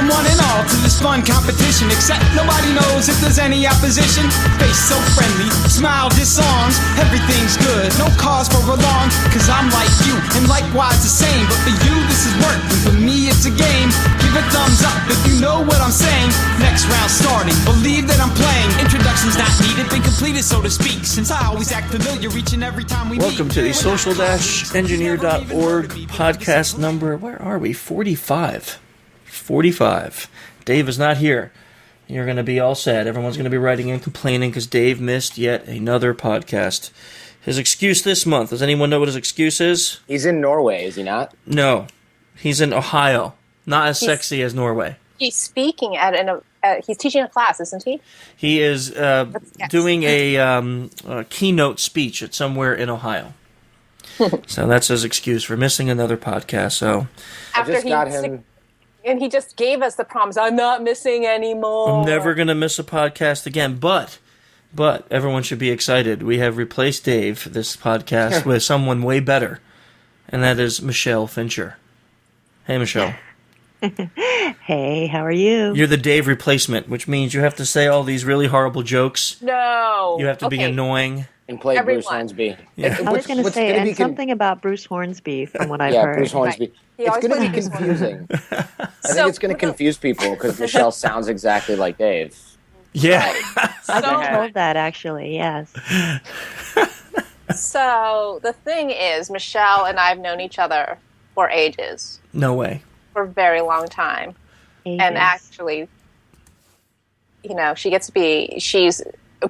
Welcome one and all to this fun competition, except nobody knows if there's any opposition. Face so friendly, smile disarms, everything's good, no cause for alarm. Cause I'm like you, and likewise the same. But for you this is work, and for me it's a game. Give a thumbs up if you know what I'm saying. Next round starting, believe that I'm playing. Introduction's not needed, been completed so to speak, since I always act familiar each and every time we Welcome meet. to the social-engineer.org podcast number, where are we? 45. 45. Dave is not here. You're going to be all sad. Everyone's going to be writing and complaining because Dave missed yet another podcast. His excuse this month, does anyone know what his excuse is? He's in Norway, is he not? No. He's in Ohio. Not as sexy as Norway. He's speaking he's teaching a class, isn't he? He is doing a keynote speech at somewhere in Ohio. So that's his excuse for missing another podcast. So and he just gave us the promise, I'm not missing anymore. I'm never going to miss a podcast again. But everyone should be excited. We have replaced Dave, this podcast, with someone way better. And that is Michelle Fincher. Hey, Michelle. Hey, how are you? You're the Dave replacement, which means you have to say all these really horrible jokes. No. You have to be annoying. And play Bruce Hornsby. Yeah. I was going to say, and something about Bruce Hornsby from what I've heard. Yeah, Bruce Hornsby. Right. It's going to be confusing. I think it's going to confuse people because Michelle sounds exactly like Dave. Yeah. I've been told that, actually, yes. So, the thing is, Michelle and I have known each other for ages. No way. For a very long time. Ages. And actually,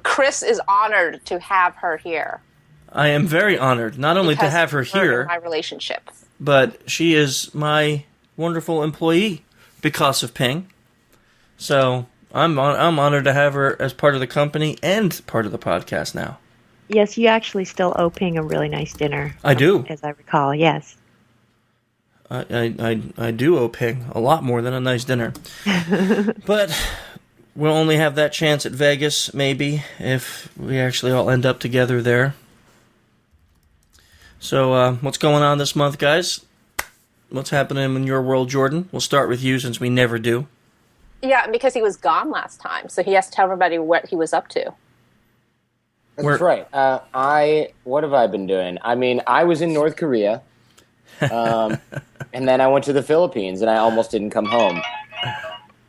Chris is honored to have her here. I am very honored, not only to have her here, my relationship, but she is my wonderful employee because of Ping. So I'm honored to have her as part of the company and part of the podcast now. Yes, you actually still owe Ping a really nice dinner. I do. As I recall, yes. I do owe Ping a lot more than a nice dinner. But we'll only have that chance at Vegas, maybe, if we actually all end up together there. So, what's going on this month, guys? What's happening in your world, Jordan? We'll start with you, since we never do. Yeah, because he was gone last time, so he has to tell everybody what he was up to. That's right. What have I been doing? I mean, I was in North Korea, and then I went to the Philippines, and I almost didn't come home.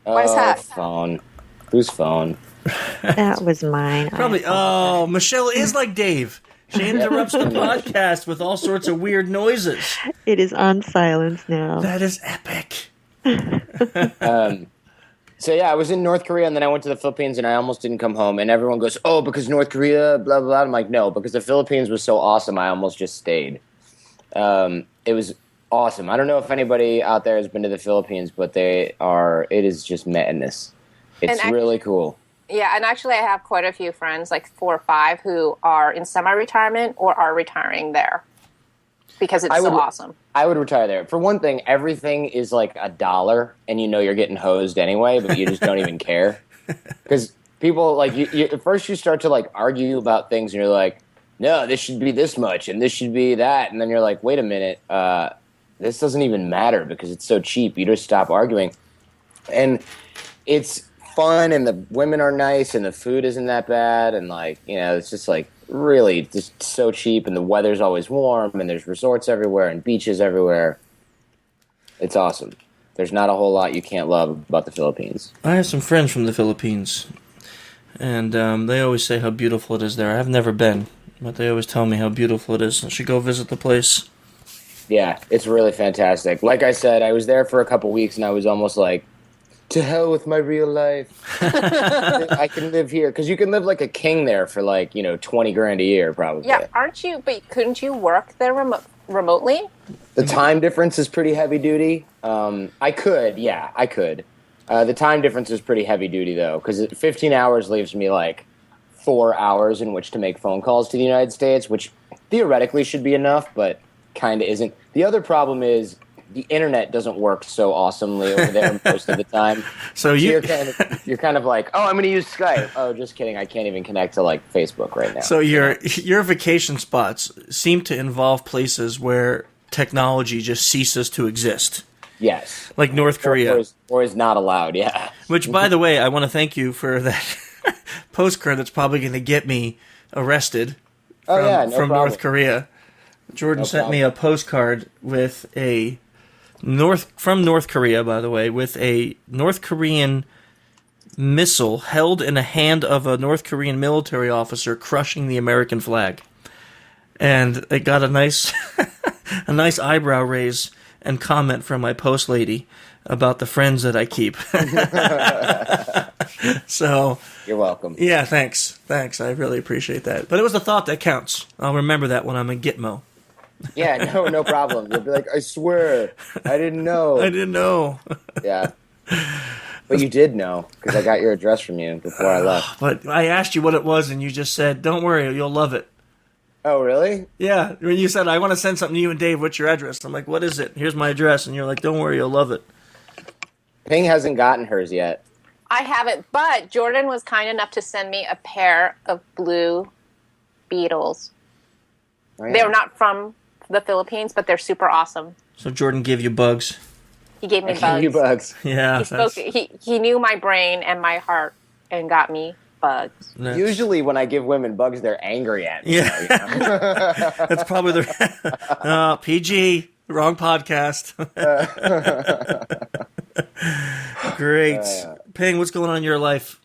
Why's that? Phone. Whose phone? That was mine. Probably. Oh, Michelle is like Dave. She interrupts the podcast with all sorts of weird noises. It is on silence now. That is epic. So yeah, I was in North Korea, and then I went to the Philippines, and I almost didn't come home. And everyone goes, "Oh, because North Korea, blah blah blah." I'm like, no, because the Philippines was so awesome, I almost just stayed. It was awesome. I don't know if anybody out there has been to the Philippines, but it is just madness. It's really cool. Yeah, and actually I have quite a few friends, like 4 or 5, who are in semi-retirement or are retiring there because it's so awesome. I would retire there. For one thing, everything is like $1, and you're getting hosed anyway, but you just don't even care. Because people, like, at first you start to, like, argue about things, and you're like, no, this should be this much, and this should be that. And then you're like, wait a minute, this doesn't even matter because it's so cheap. You just stop arguing. And it's fun, and the women are nice, and the food isn't that bad, and it's just like really just so cheap, and the weather's always warm, and there's resorts everywhere and beaches everywhere. It's awesome. There's not a whole lot you can't love about the Philippines. I have some friends from the Philippines, and they always say how beautiful it is there. I've never been, but they always tell me how beautiful it is. I should go visit the place. Yeah, it's really fantastic. Like I said, I was there for a couple weeks, and I was almost like, to hell with my real life. I can live here. Because you can live like a king there for like, $20,000 a year probably. Yeah, but couldn't you work there remotely? The time difference is pretty heavy duty. I could. The time difference is pretty heavy duty though. Because 15 hours leaves me like 4 hours in which to make phone calls to the United States, which theoretically should be enough, but kind of isn't. The other problem is the internet doesn't work so awesomely over there most of the time. So you're kind of like, oh, I'm going to use Skype. Oh, just kidding. I can't even connect to like Facebook right now. So your vacation spots seem to involve places where technology just ceases to exist. Yes. Like North Korea. Or is not allowed, yeah. Which, by the way, I want to thank you for that postcard that's probably going to get me arrested from North Korea. Jordan sent me a postcard with from North Korea, by the way, with a North Korean missile held in the hand of a North Korean military officer crushing the American flag. And it got a nice eyebrow raise and comment from my post lady about the friends that I keep. So you're welcome. Yeah, thanks. I really appreciate that. But it was the thought that counts. I'll remember that when I'm in Gitmo. Yeah, no problem. You'll be like, I swear, I didn't know. Yeah. But you did know, because I got your address from you before I left. But I asked you what it was, and you just said, don't worry, you'll love it. Oh, really? Yeah. When you said, I want to send something to you and Dave, what's your address? I'm like, what is it? Here's my address. And you're like, don't worry, you'll love it. Ping hasn't gotten hers yet. I haven't, but Jordan was kind enough to send me a pair of blue beetles. Oh, yeah. They're not from the Philippines, but they're super awesome. So Jordan gave you bugs. He gave me bugs. Gave you bugs. Yeah. He knew my brain and my heart and got me bugs. Usually when I give women bugs, they're angry at me. Yeah. You know? That's probably the PG, wrong podcast. Great. Ping, what's going on in your life?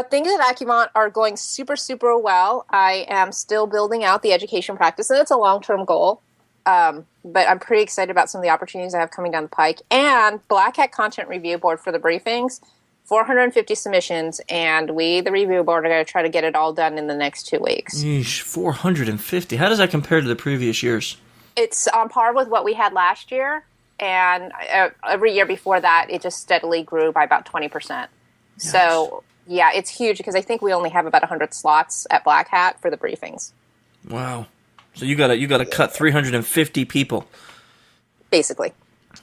Things at Acument are going super, super well. I am still building out the education practice, and it's a long-term goal. But I'm pretty excited about some of the opportunities I have coming down the pike. And Black Hat Content Review Board for the briefings, 450 submissions, and we, the review board, are going to try to get it all done in the next 2 weeks. Yeesh, 450. How does that compare to the previous years? It's on par with what we had last year, and every year before that, it just steadily grew by about 20%. Yes. So, yeah, it's huge because I think we only have about 100 slots at Black Hat for the briefings. Wow. So you gotta cut 350 people. Basically.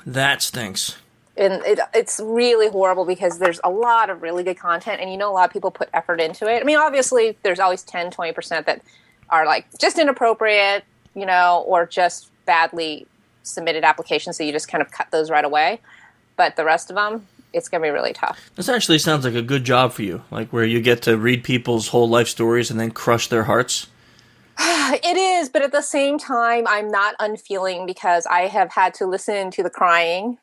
That stinks. And it's really horrible because there's a lot of really good content, and a lot of people put effort into it. I mean, obviously, there's always 10, 20% that are like just inappropriate, or just badly submitted applications, so you just kind of cut those right away. But the rest of them, it's going to be really tough. This actually sounds like a good job for you, like where you get to read people's whole life stories and then crush their hearts. It is, but at the same time, I'm not unfeeling because I have had to listen to the crying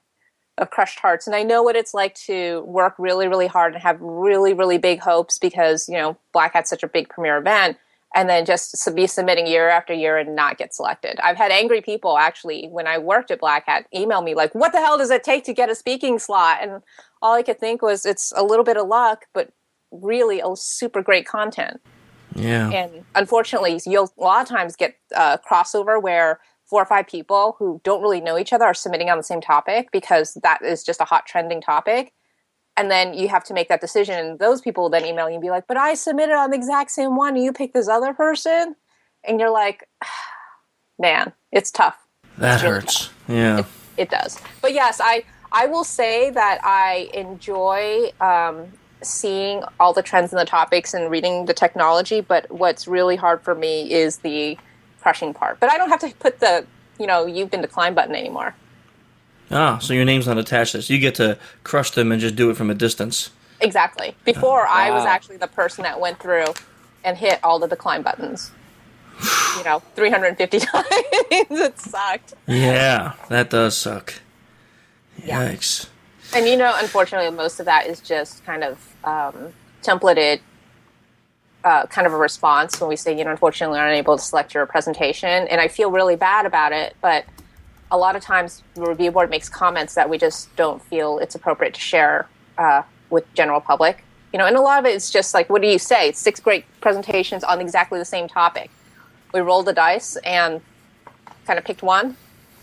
of crushed hearts. And I know what it's like to work really, really hard and have really, really big hopes because, Black Hat's such a big premier event, and then just be submitting year after year and not get selected. I've had angry people, actually, when I worked at Black Hat, email me like, what the hell does it take to get a speaking slot? And all I could think was it's a little bit of luck, but really a super great content. Yeah. And unfortunately, you'll a lot of times get crossover where 4 or 5 people who don't really know each other are submitting on the same topic because that is just a hot trending topic. And then you have to make that decision. And those people will then email you and be like, but I submitted on the exact same one and you picked this other person. And you're like, man, it's tough. That hurts. Tough. Yeah. It does. But yes, I will say that I enjoy seeing all the trends and the topics and reading the technology. But what's really hard for me is the crushing part. But I don't have to put the, you've been declined button anymore. Ah, so your name's not attached to this. You get to crush them and just do it from a distance. Exactly. Before, I was actually the person that went through and hit all the decline buttons. 350 times. It sucked. Yeah, that does suck. Yeah. Yikes. And unfortunately, most of that is just kind of templated kind of a response when we say, unfortunately, we're unable to select your presentation. And I feel really bad about it, but a lot of times the review board makes comments that we just don't feel it's appropriate to share with general public. And a lot of it is just like, what do you say? It's 6 great presentations on exactly the same topic. We rolled the dice and kind of picked one,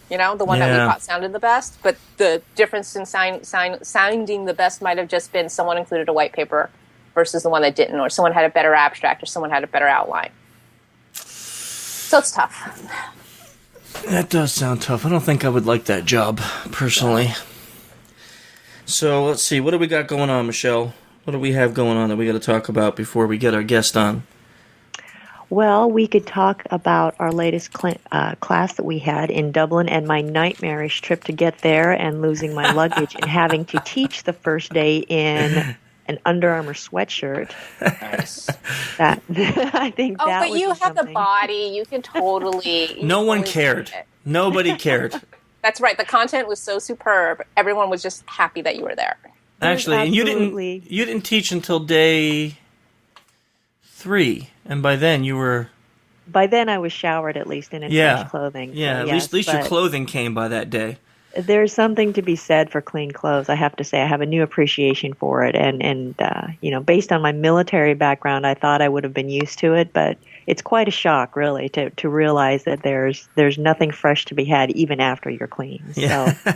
the one that we thought sounded the best. But the difference in sounding the best might have just been someone included a white paper versus the one that didn't, or someone had a better abstract, or someone had a better outline. So it's tough. That does sound tough. I don't think I would like that job, personally. So, let's see. What do we got going on, Michelle? What do we have going on that we got to talk about before we get our guest on? Well, we could talk about our latest class that we had in Dublin and my nightmarish trip to get there and losing my luggage and having to teach the first day in an Under Armour sweatshirt. Nice. That I think that but would you be have the something. body. You can totally. No one cared. Nobody cared. That's right. The content was so superb. Everyone was just happy that you were there. Actually, and you didn't teach until day 3, and by then you were. By then, I was showered at least and in fresh clothing. Yeah, so, at least your clothing came by that day. There's something to be said for clean clothes. I have to say, I have a new appreciation for it, and based on my military background, I thought I would have been used to it, but it's quite a shock, really, to realize that there's nothing fresh to be had even after you're clean. Yeah. So,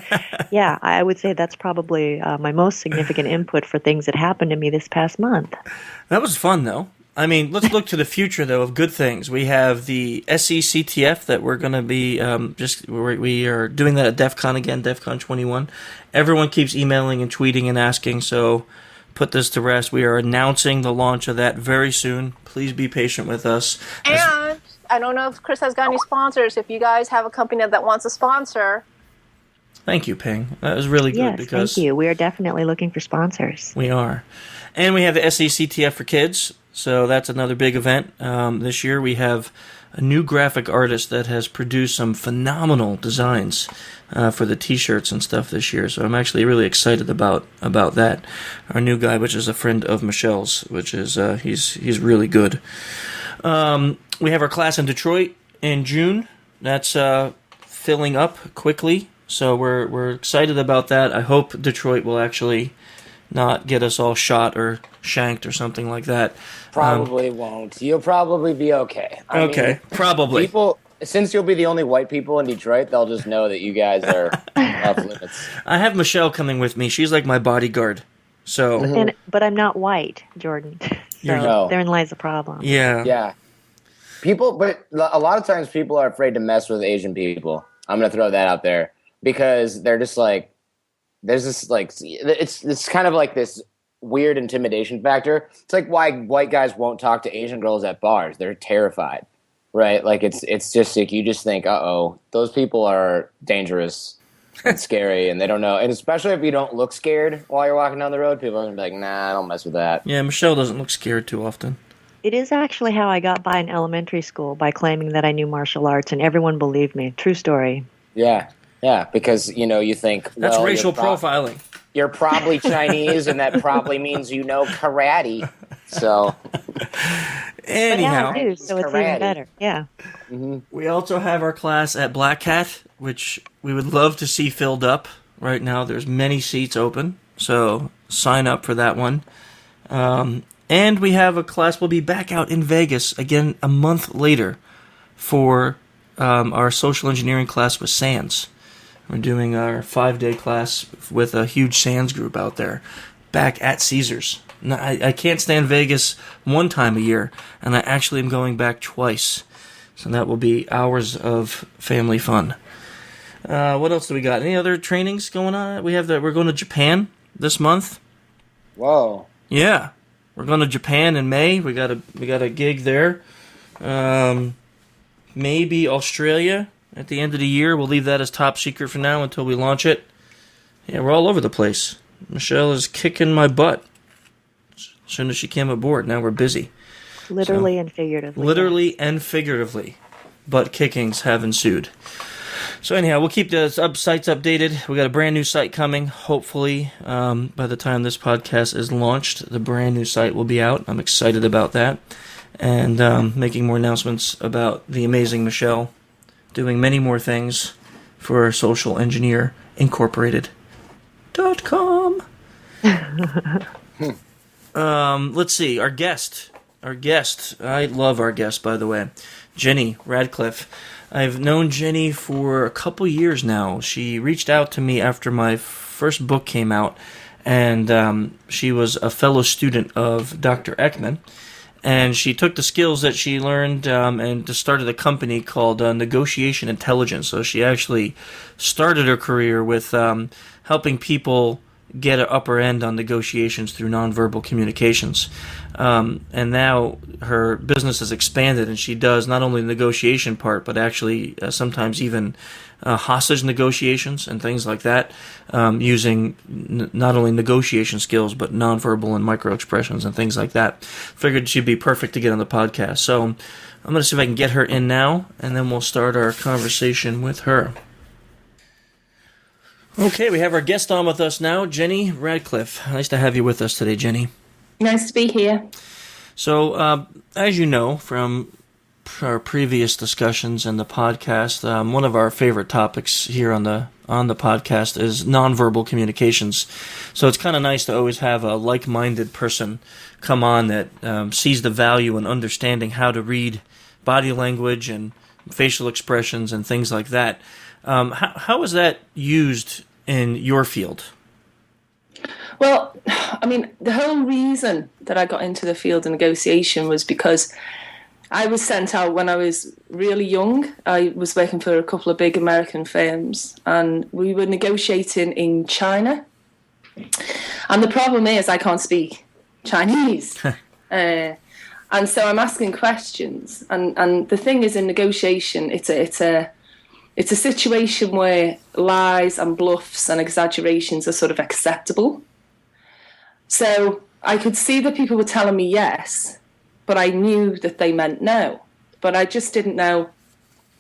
yeah, I would say that's probably my most significant input for things that happened to me this past month. That was fun, though. I mean, let's look to the future, though, of good things. We have the SECTF that we're going to be we are doing that at DEF CON again, DEF CON 21. Everyone keeps emailing and tweeting and asking, so put this to rest. We are announcing the launch of that very soon. Please be patient with us. And I don't know if Chris has got any sponsors. If you guys have a company that wants a sponsor. Thank you, Ping. That was really good. Yes, thank you. We are definitely looking for sponsors. We are. And we have the SECTF for kids. So that's another big event. This year we have a new graphic artist that has produced some phenomenal designs for the T-shirts and stuff this year. So I'm actually really excited about that. Our new guy, which is a friend of Michelle's, which is he's really good. We have our class in Detroit in June. That's filling up quickly. So we're excited about that. I hope Detroit will actually not get us all shot or shanked or something like that. Probably won't. You'll probably be okay. I mean, probably. Since you'll be the only white people in Detroit, they'll just know that you guys are off limits. I have Michelle coming with me. She's like my bodyguard. So, but I'm not white, Jordan. So therein lies the problem. Yeah. Yeah. But a lot of times people are afraid to mess with Asian people. I'm going to throw that out there because they're just like, there's this like, it's kind of like this weird intimidation factor. It's like why white guys won't talk to Asian girls at bars. They're terrified, right? Like it's just like you just think, those people are dangerous and scary, and they don't know. And especially if you don't look scared while you're walking down the road, people are gonna be like, nah, I don't mess with that. Yeah, Michelle doesn't look scared too often. It is actually how I got by in elementary school, by claiming that I knew martial arts, and everyone believed me. True story. Yeah, because you think that's racial profiling. You're probably Chinese, and that probably means you know karate. So, anyhow, but yeah, I do, so it's even better. Yeah. Mm-hmm. We also have our class at Black Hat, which we would love to see filled up. Right now, there's many seats open, so sign up for that one. And we have a class. We'll be back out in Vegas again a month later for our social engineering class with Sands. We're doing our 5-day class with a huge Sands group out there, back at Caesars. Now, I can't stand Vegas one time a year, and I actually am going back twice. So that will be hours of family fun. What else do we got? Any other trainings going on? We're going to Japan this month. Whoa. Yeah, we're going to Japan in May. We got a gig there. Maybe Australia. At the end of the year, we'll leave that as top secret for now until we launch it. Yeah, we're all over the place. Michelle is kicking my butt as soon as she came aboard. Now we're busy. Literally and figuratively. Literally and figuratively. Butt kickings have ensued. So anyhow, we'll keep the sites updated. We got a brand new site coming. Hopefully, by the time this podcast is launched, the brand new site will be out. I'm excited about that. And making more announcements about the amazing Michelle. Doing many more things for Social Engineer Incorporated.com. Let's see, our guest. I love our guest, by the way. Jenny Radcliffe. I've known Jenny for a couple years now. She reached out to me after my first book came out, and she was a fellow student of Dr. Ekman. And she took the skills that she learned and started a company called Negotiation Intelligence. So she actually started her career with helping people get an upper end on negotiations through nonverbal communications. and now her business has expanded, and she does not only the negotiation part, but actually sometimes even hostage negotiations and things like that, using not only negotiation skills, but nonverbal and micro expressions and things like that. Figured she'd be perfect to get on the podcast. So I'm going to see if I can get her in now, and then we'll start our conversation with her. Okay, we have our guest on with us now, Jenny Radcliffe. Nice to have you with us today, Jenny. Nice to be here. So, as you know from our previous discussions in the podcast, one of our favorite topics here on the podcast is nonverbal communications. So it's kind of nice to always have a like-minded person come on that sees the value in understanding how to read body language and facial expressions and things like that. How is that used in your field? Well, I mean, the whole reason that I got into the field of negotiation was because I was sent out when I was really young. I was working for a couple of big American firms, and we were negotiating in China. And the problem is I can't speak Chinese. And so I'm asking questions. And the thing is, in negotiation, it's a situation where lies and bluffs and exaggerations are sort of acceptable. So I could see that people were telling me yes, but I knew that they meant no. But I just didn't know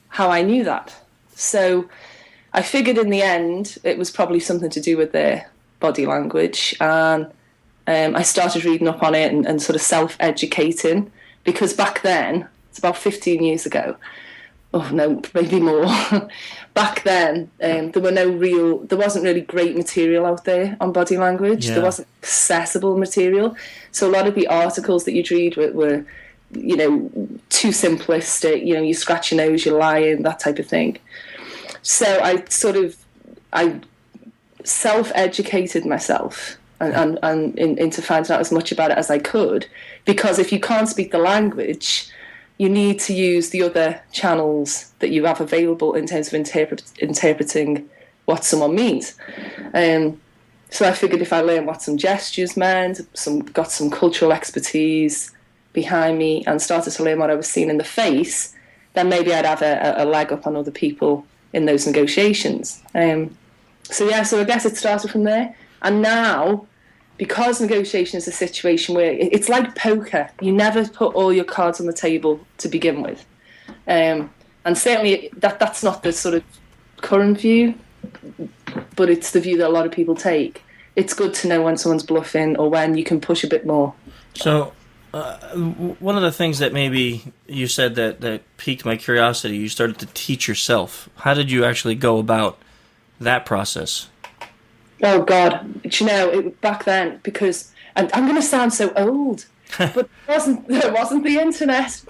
how I knew that. So I figured in the end it was probably something to do with their body language. And I started reading up on it and sort of self-educating, because back then, it's about 15 years ago, oh no, maybe more. Back then, there wasn't really great material out there on body language. Yeah. There wasn't accessible material. So a lot of the articles that you'd read were too simplistic. You scratch your nose, you're lying, that type of thing. So I self-educated myself and into finding out as much about it as I could, because if you can't speak the language, you need to use the other channels that you have available in terms of interpreting what someone means. So I figured if I learned what some gestures meant, got some cultural expertise behind me, and started to learn what I was seeing in the face, then maybe I'd have a leg up on other people in those negotiations. So I guess it started from there. And now, because negotiation is a situation where it's like poker, you never put all your cards on the table to begin with. And certainly that's not the sort of current view, but it's the view that a lot of people take. It's good to know when someone's bluffing or when you can push a bit more. So one of the things that maybe you said that piqued my curiosity, you started to teach yourself. How did you actually go about that process? Oh, God. Back then, because... And I'm going to sound so old, but there wasn't the internet.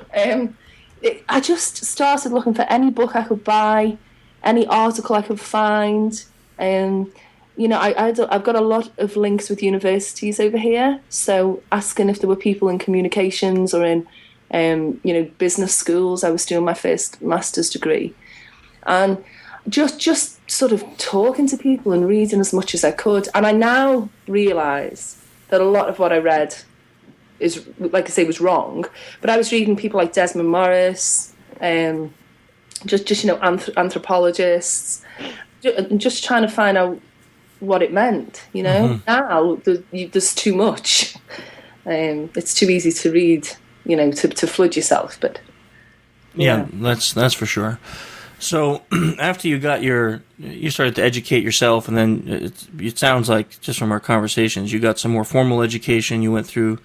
I just started looking for any book I could buy, any article I could find. I've got a lot of links with universities over here, so asking if there were people in communications or in, business schools. I was doing my first master's degree. And just sort of talking to people and reading as much as I could. And I now realise that a lot of what I read is, like I say, was wrong. But I was reading people like Desmond Morris, anthropologists, just trying to find out what it meant. Mm-hmm. Now there's too much. It's too easy to read. To flood yourself. But yeah, that's for sure. So after you started to educate yourself, and then it sounds like, just from our conversations, you got some more formal education. You went through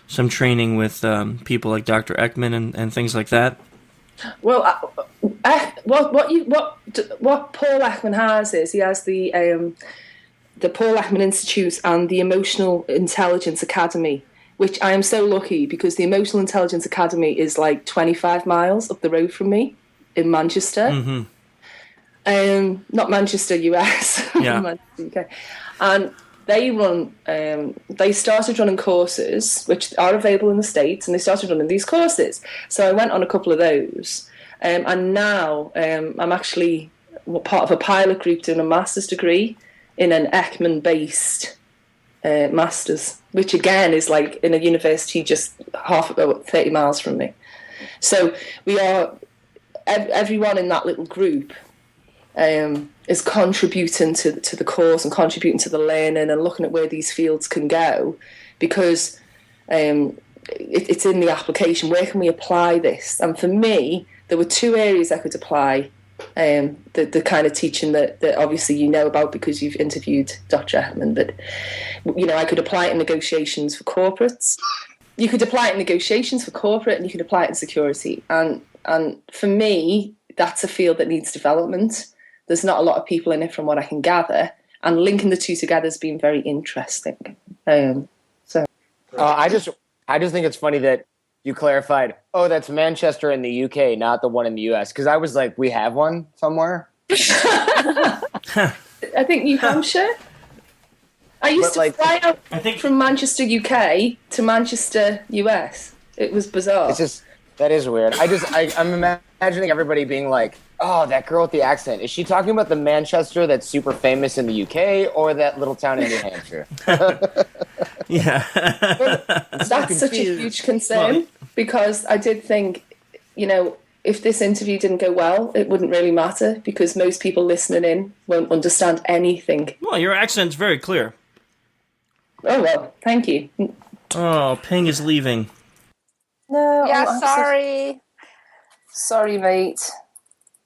some training with people like Dr. Ekman and things like that. Well, what Paul Ekman has is he has the Paul Ekman Institute and the Emotional Intelligence Academy, which I am so lucky, because the Emotional Intelligence Academy is like 25 miles up the road from me in Manchester. Mm-hmm. Not Manchester, US. Yeah. Manchester, UK. And they started running courses, which are available in the States, and they started running these courses. So I went on a couple of those. And now I'm actually part of a pilot group doing a master's degree in an Ekman-based master's, which again is like in a university just 30 miles from me. So we are, everyone in that little group is contributing to the course and contributing to the learning and looking at where these fields can go, because it's in the application. Where can we apply this? And for me, there were two areas I could apply the kind of teaching that obviously you know about because you've interviewed Dr. Eckman, but I could apply it in negotiations for corporates. You could apply it in negotiations for corporate, and you could apply it in security. And for me, that's a field that needs development. There's not a lot of people in it from what I can gather, and linking the two together has been very interesting. I just think it's funny that you clarified, oh, that's Manchester in the UK, not the one in the US. Because I was like, we have one somewhere? I think New Hampshire. I used to fly out from Manchester, UK to Manchester, US. It was bizarre. That is weird. I'm imagining everybody being like, oh, that girl with the accent. Is she talking about the Manchester that's super famous in the UK or that little town in New Hampshire? Yeah. That's such a huge concern because I did think, if this interview didn't go well, it wouldn't really matter because most people listening in won't understand anything. Well, your accent's very clear. Oh, well, thank you. Oh, Ping is leaving. No. Yeah, sorry. Sorry, mate.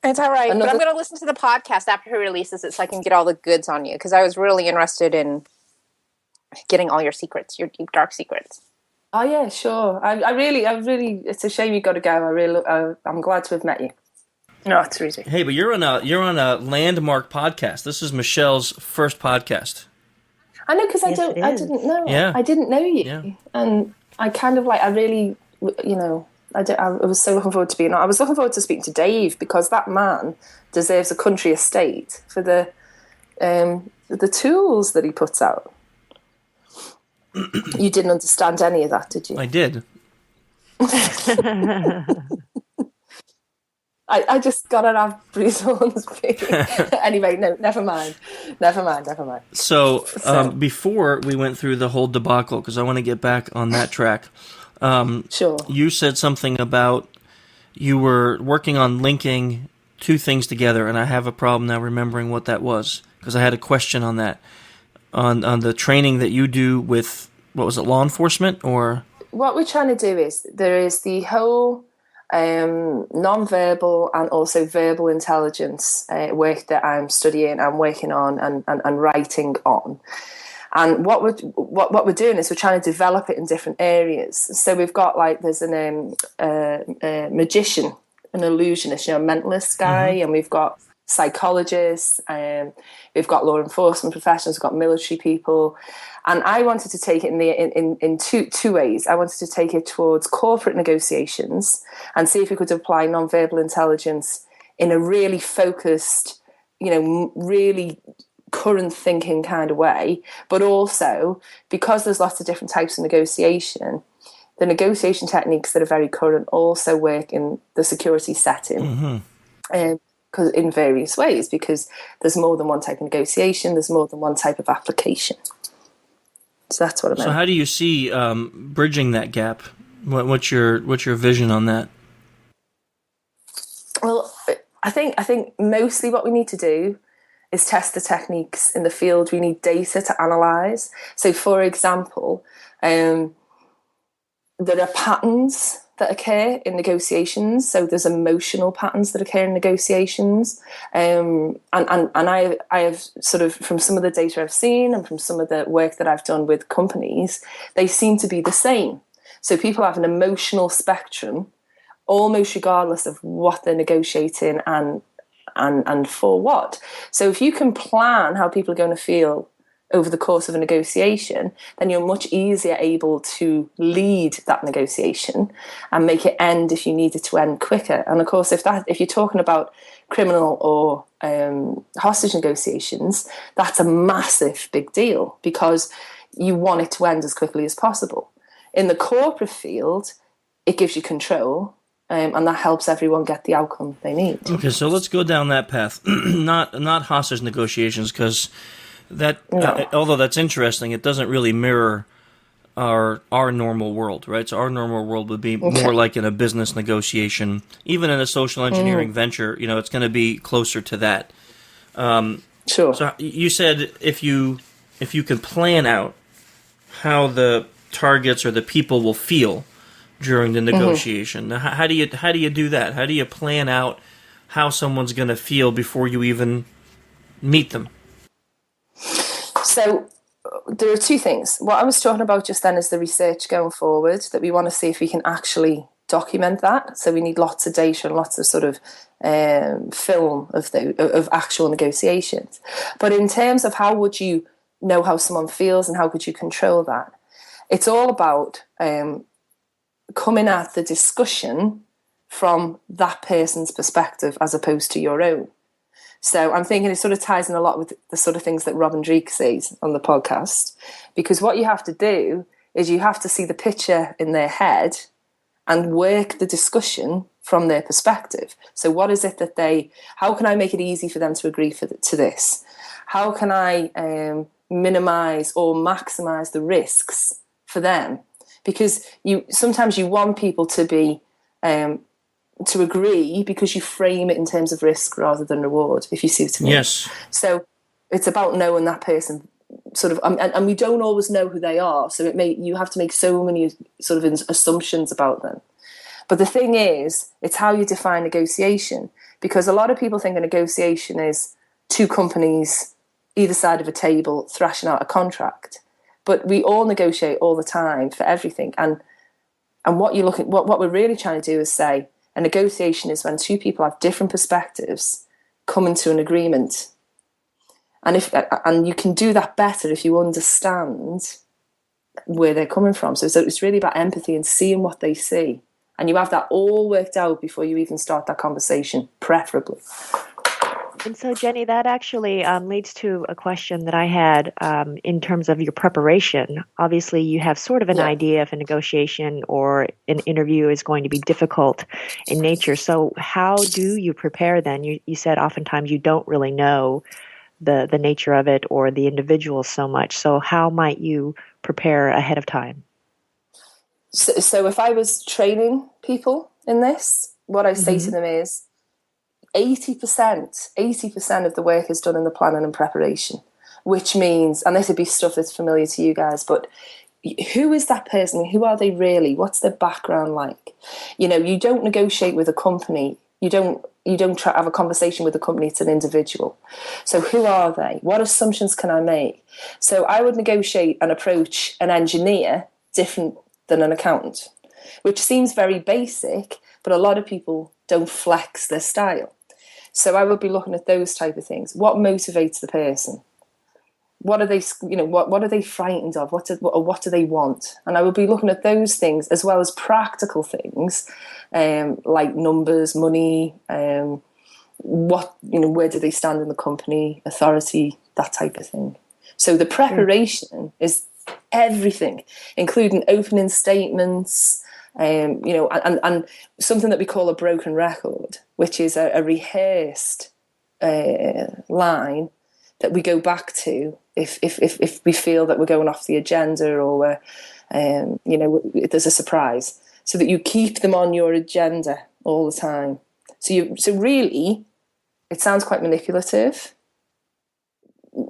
It's all right. But I'm going to listen to the podcast after he releases it so I can get all the goods on you because I was really interested in getting all your secrets, your deep, dark secrets. Oh, yeah, sure. I really, it's a shame you got to go. I'm glad to have met you. No, it's easy. Hey, but you're on a landmark podcast. This is Michelle's first podcast. I know, because I didn't know. Yeah. I didn't know you. Yeah. And I kind of I was so looking forward to I was looking forward to speaking to Dave because that man deserves a country estate for the tools that he puts out. You didn't understand any of that, did you? I did. I just got to have Bruce Hornsby. Anyway, no, never mind. So before we went through the whole debacle, because I want to get back on that track, sure. You said something about you were working on linking two things together, and I have a problem now remembering what that was, because I had a question on that. On the training that you do with, what was it, law enforcement? Or what we're trying to do is there is the whole non-verbal and also verbal intelligence work that I'm studying and working on and writing on. And what we're doing is we're trying to develop it in different areas. So we've got there's a magician, an illusionist, a mentalist guy, and we've got psychologists, we've got law enforcement professionals, we've got military people, and I wanted to take it in two ways. I wanted to take it towards corporate negotiations and see if we could apply non-verbal intelligence in a really focused, really current thinking kind of way, but also because there's lots of different types of negotiation, the negotiation techniques that are very current also work in the security setting. Because in various ways, because there's more than one type of negotiation, there's more than one type of application. So that's what I meant. So how do you see bridging that gap? What's your vision on that? Well, I think mostly what we need to do is test the techniques in the field. We need data to analyse. So, for example, there are patterns that occur in negotiations. So there's emotional patterns that occur in negotiations. And I have sort of, from some of the data I've seen and from some of the work that I've done with companies, they seem to be the same. So people have an emotional spectrum, almost regardless of what they're negotiating and for what. So if you can plan how people are going to feel over the course of a negotiation, then you're much easier able to lead that negotiation and make it end if you need it to end quicker. And of course, if you're talking about criminal or hostage negotiations, that's a massive big deal because you want it to end as quickly as possible. In the corporate field, it gives you control, and that helps everyone get the outcome they need. Okay, so let's go down that path. Not hostage negotiations, because That although that's interesting, it doesn't really mirror our normal world, right? So our normal world would be more like in a business negotiation, even in a social engineering venture. It's going to be closer to that. Sure. So you said if you can plan out how the targets or the people will feel during the negotiation. Now, how do you do that? How do you plan out how someone's going to feel before you even meet them? So there are two things. What I was talking about just then is the research going forward, that we want to see if we can actually document that. So we need lots of data and lots of sort of film of actual negotiations. But in terms of how would you know how someone feels and how could you control that, it's all about coming at the discussion from that person's perspective as opposed to your own. So I'm thinking it sort of ties in a lot with the sort of things that Robin Dreeke says on the podcast, because what you have to do is you have to see the picture in their head and work the discussion from their perspective. So what is it that how can I make it easy for them to agree to this? How can I minimize or maximize the risks for them? Because sometimes you want people to be to agree because you frame it in terms of risk rather than reward, if you see what I mean. Yes. So it's about knowing that person sort of, and we don't always know who they are. So you have to make so many sort of assumptions about them. But the thing is, it's how you define negotiation, because a lot of people think a negotiation is two companies either side of a table thrashing out a contract. But we all negotiate all the time for everything. And what we're really trying to do is say, a negotiation is when two people have different perspectives coming to an agreement. And you can do that better if you understand where they're coming from. So it's really about empathy and seeing what they see. And you have that all worked out before you even start that conversation, preferably. And so, Jenny, that actually leads to a question that I had in terms of your preparation. Obviously, you have sort of an idea if a negotiation or an interview is going to be difficult in nature. So how do you prepare then? You said oftentimes you don't really know the nature of it or the individual so much. So how might you prepare ahead of time? So if I was training people in this, what I say to them is, 80% of the work is done in the planning and preparation, which means, and this would be stuff that's familiar to you guys, but who is that person? Who are they really? What's their background like? You don't negotiate with a company. You don't try to have a conversation with a company. It's an individual. So who are they? What assumptions can I make? So I would negotiate and approach an engineer different than an accountant, which seems very basic, but a lot of people don't flex their style. So I would be looking at those type of things. What motivates the person? What are they, what are they frightened of? What do they want? And I would be looking at those things as well as practical things, like numbers, money, where do they stand in the company, authority, that type of thing. So the preparation is everything, including opening statements, and something that we call a broken record, which is a rehearsed line that we go back to if we feel that we're going off the agenda or there's a surprise, so that you keep them on your agenda all the time. So really, it sounds quite manipulative.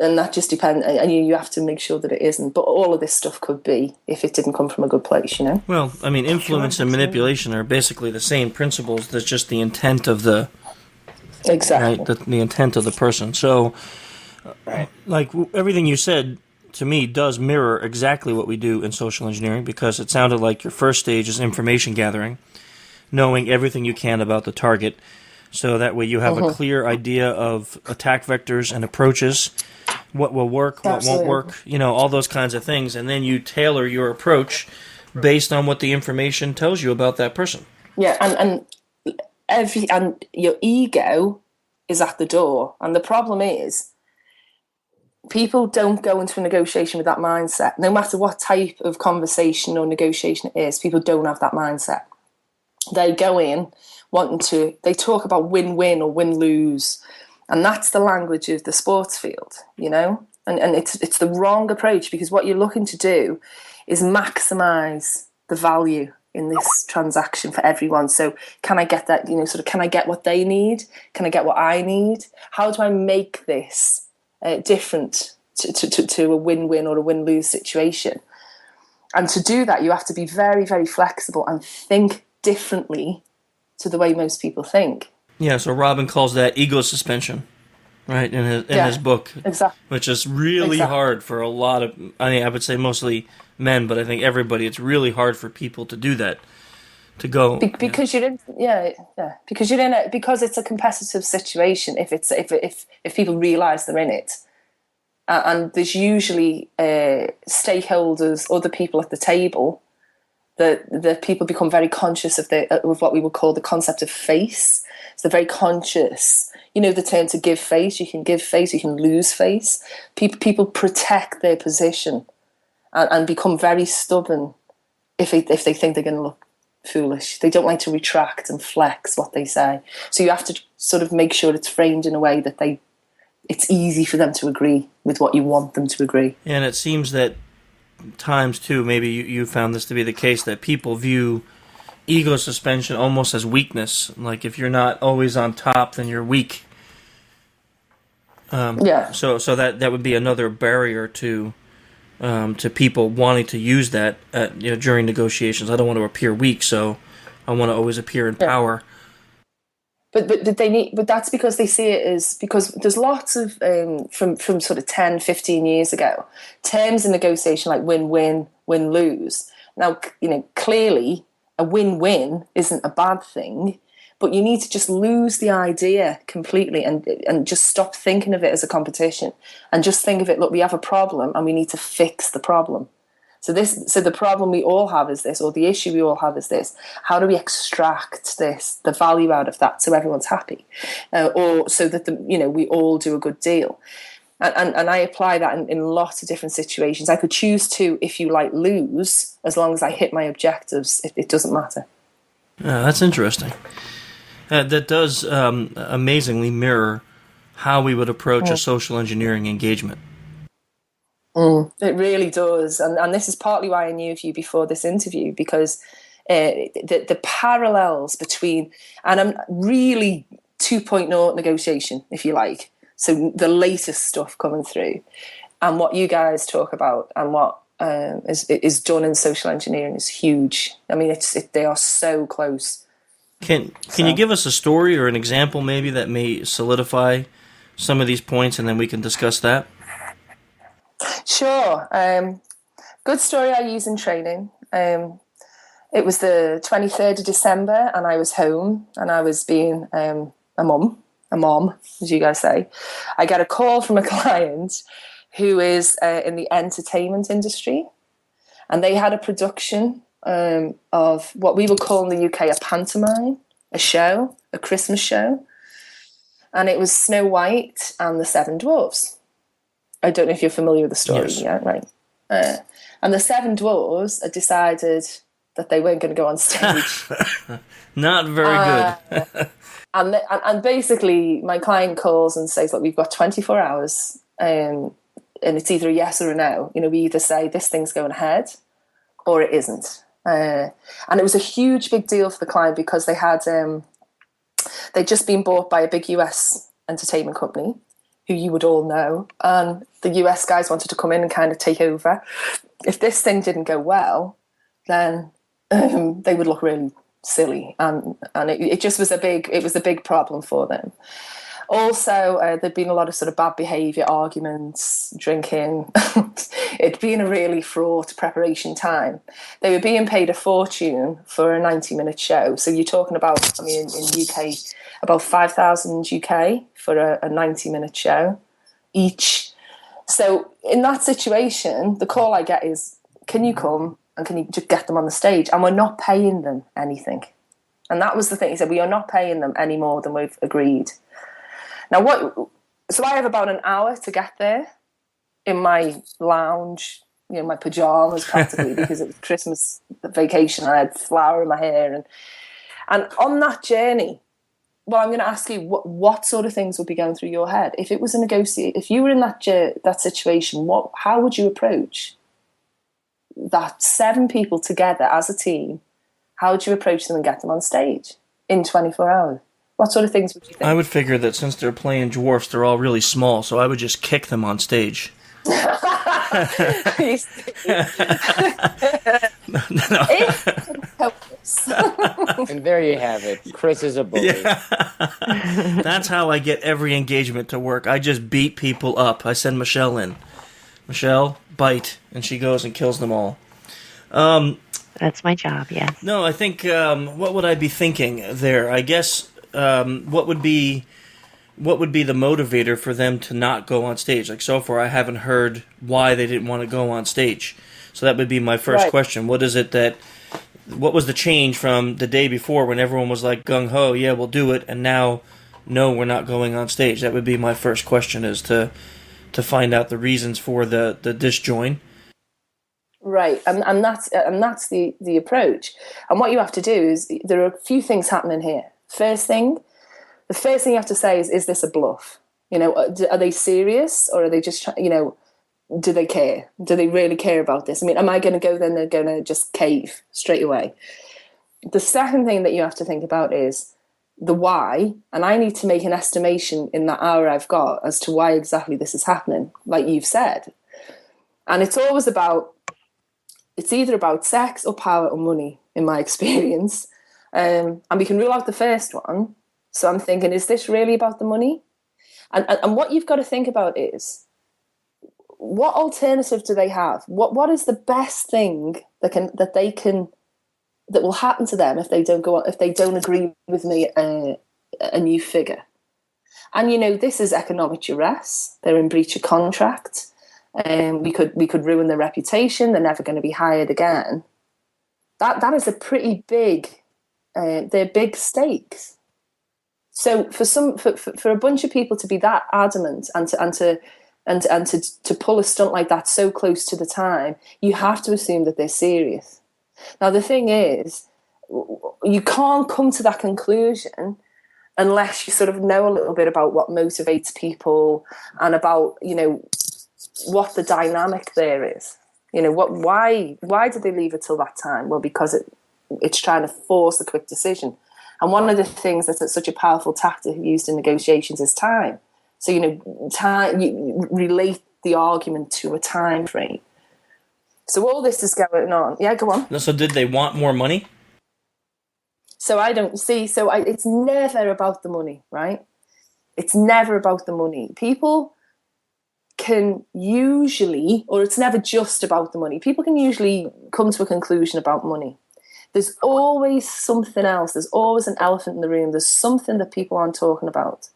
And that just depends, and you have to make sure that it isn't. But all of this stuff could be if it didn't come from a good place, Well, I mean, influence and manipulation are basically the same principles. That's just the intent of the exactly right, the intent of the person. So, like everything you said to me does mirror exactly what we do in social engineering, because it sounded like your first stage is information gathering, knowing everything you can about the target, so that way you have a clear idea of attack vectors and approaches. What will work, what won't work, all those kinds of things. And then you tailor your approach based on what the information tells you about that person. Yeah, and your ego is at the door. And the problem is, people don't go into a negotiation with that mindset. No matter what type of conversation or negotiation it is, people don't have that mindset. They go in they talk about win-win or win-lose. And that's the language of the sports field, And it's the wrong approach, because what you're looking to do is maximize the value in this transaction for everyone. So can I get that, sort of, can I get what they need? Can I get what I need? How do I make this different to a win-win or a win-lose situation? And to do that, you have to be very, very flexible and think differently to the way most people think. Yeah, so Robin calls that ego suspension, right, in his book. Exactly. Which is really hard for a lot of, I would say mostly men, but I think everybody, it's really hard for people to do that, to go. Because you're in, because you're in it, because it's a competitive situation, if people realise they're in it. And there's usually stakeholders, other people at the table, that people become very conscious of what we would call the concept of face. So they're very conscious. The term to give face. You can give face, you can lose face. People protect their position and become very stubborn if they think they're going to look foolish. They don't like to retract and flex what they say. So you have to sort of make sure it's framed in a way that it's easy for them to agree with what you want them to agree. And it seems that times, too, maybe you found this to be the case, that people view ego suspension almost as weakness. Like, if you're not always on top, then you're weak. So that would be another barrier to people wanting to use that during negotiations. I don't want to appear weak, so I want to always appear in power. But they need. But that's because they see it as, because there's lots of from sort of 10, 15 years ago, terms in negotiation like win-win, win-lose. Now, clearly a win-win isn't a bad thing, but you need to just lose the idea completely and just stop thinking of it as a competition and just think of it. Look, we have a problem and we need to fix the problem. So the problem we all have is this, or the issue we all have is this. How do we extract the value out of that so everyone's happy, or so that we all do a good deal? And I apply that in lots of different situations. I could choose to, if you like, lose as long as I hit my objectives. It doesn't matter. That's interesting. That does amazingly mirror how we would approach a social engineering engagement. It really does, and this is partly why I knew of you before this interview, because the parallels between, and I'm really 2.0 negotiation, if you like, so the latest stuff coming through, and what you guys talk about, and what is done in social engineering is huge. I mean, they are so close. Can you give us a story or an example maybe that may solidify some of these points, and then we can discuss that? Sure. Good story I use in training. It was the 23rd of December and I was home and I was being a mom, as you guys say. I get a call from a client who is in the entertainment industry, and they had a production of what we would call in the UK a pantomime, a show, a Christmas show. And it was Snow White and the Seven Dwarfs. I don't know if you're familiar with the story. Yes. Yeah, right. And the Seven Dwarfs had decided that they weren't going to go on stage. Not very good. and basically, my client calls and says, look, we've got 24 hours, and it's either a yes or a no. We either say this thing's going ahead or it isn't. And it was a huge, big deal for the client because they'd just been bought by a big US entertainment company, who you would all know, and the US guys wanted to come in and kind of take over. If this thing didn't go well, then they would look really silly, and it just was a big problem for them. Also, there'd been a lot of sort of bad behaviour, arguments, drinking. It'd been a really fraught preparation time. They were being paid a fortune for a 90-minute show. So you're talking about, in UK, about 5,000 UK for a 90-minute show each. So in that situation, the call I get is, can you come and can you just get them on the stage? And we're not paying them anything. And that was the thing. He said, we are not paying them any more than we've agreed. Now, so I have about an hour to get there in my lounge, my pajamas practically, because it was Christmas vacation. I had flour in my hair. And on that journey, Well, I'm going to ask you what sort of things would be going through your head if it was a if you were in that situation. How would you approach that 7 people together as a team? How would you approach them and get them on stage in 24 hours? What sort of things would you think? I would figure that since they're playing dwarfs, they're all really small, so I would just kick them on stage. And there you have it. Chris is a bully. Yeah. That's how I get every engagement to work. I just beat people up. I send Michelle in. Michelle, bite. And she goes and kills them all. That's my job, yes. No, I think, what would I be thinking there? I guess, what would be the motivator for them to not go on stage? Like, so far I haven't heard why they didn't want to go on stage. So that would be my first question. What was the change from the day before when everyone was like gung-ho, yeah, we'll do it, and now, no, we're not going on stage? That would be my first question, is to find out the reasons for the disjoin. Right, and that's the approach. And what you have to do is, there are a few things happening here. The first thing you have to say is this a bluff? You know, are they serious, or are they just, you know, do they care? Do they really care about this? I mean, am I going to go then they're going to just cave straight away? The second thing that you have to think about is the why, and I need to make an estimation in that hour I've got as to why exactly this is happening, like you've said. And it's either about sex or power or money, in my experience. And we can rule out the first one. So I'm thinking, is this really about the money? And what you've got to think about is, what alternative do they have? What is the best thing that will happen to them if they don't go on, if they don't agree with me a new figure? And you know, this is economic duress. They're in breach of contract. We could ruin their reputation. They're never going to be hired again. That is a pretty big. They're big stakes. So for a bunch of people to be that adamant and to pull a stunt like that so close to the time, you have to assume that they're serious. Now the thing is, you can't come to that conclusion unless you sort of know a little bit about what motivates people and about, you know, what the dynamic there is. You know, why did they leave it till that time? Well, because it's trying to force a quick decision. And one of the things that's such a powerful tactic used in negotiations is time. So, you know, time, you relate the argument to a time frame. So all this is going on. Yeah, go on. So did they want more money? So I don't see. So it's never about the money, right? It's never about the money. People can usually, or it's never just about the money. People can usually come to a conclusion about money. There's always something else. There's always an elephant in the room. There's something that people aren't talking about.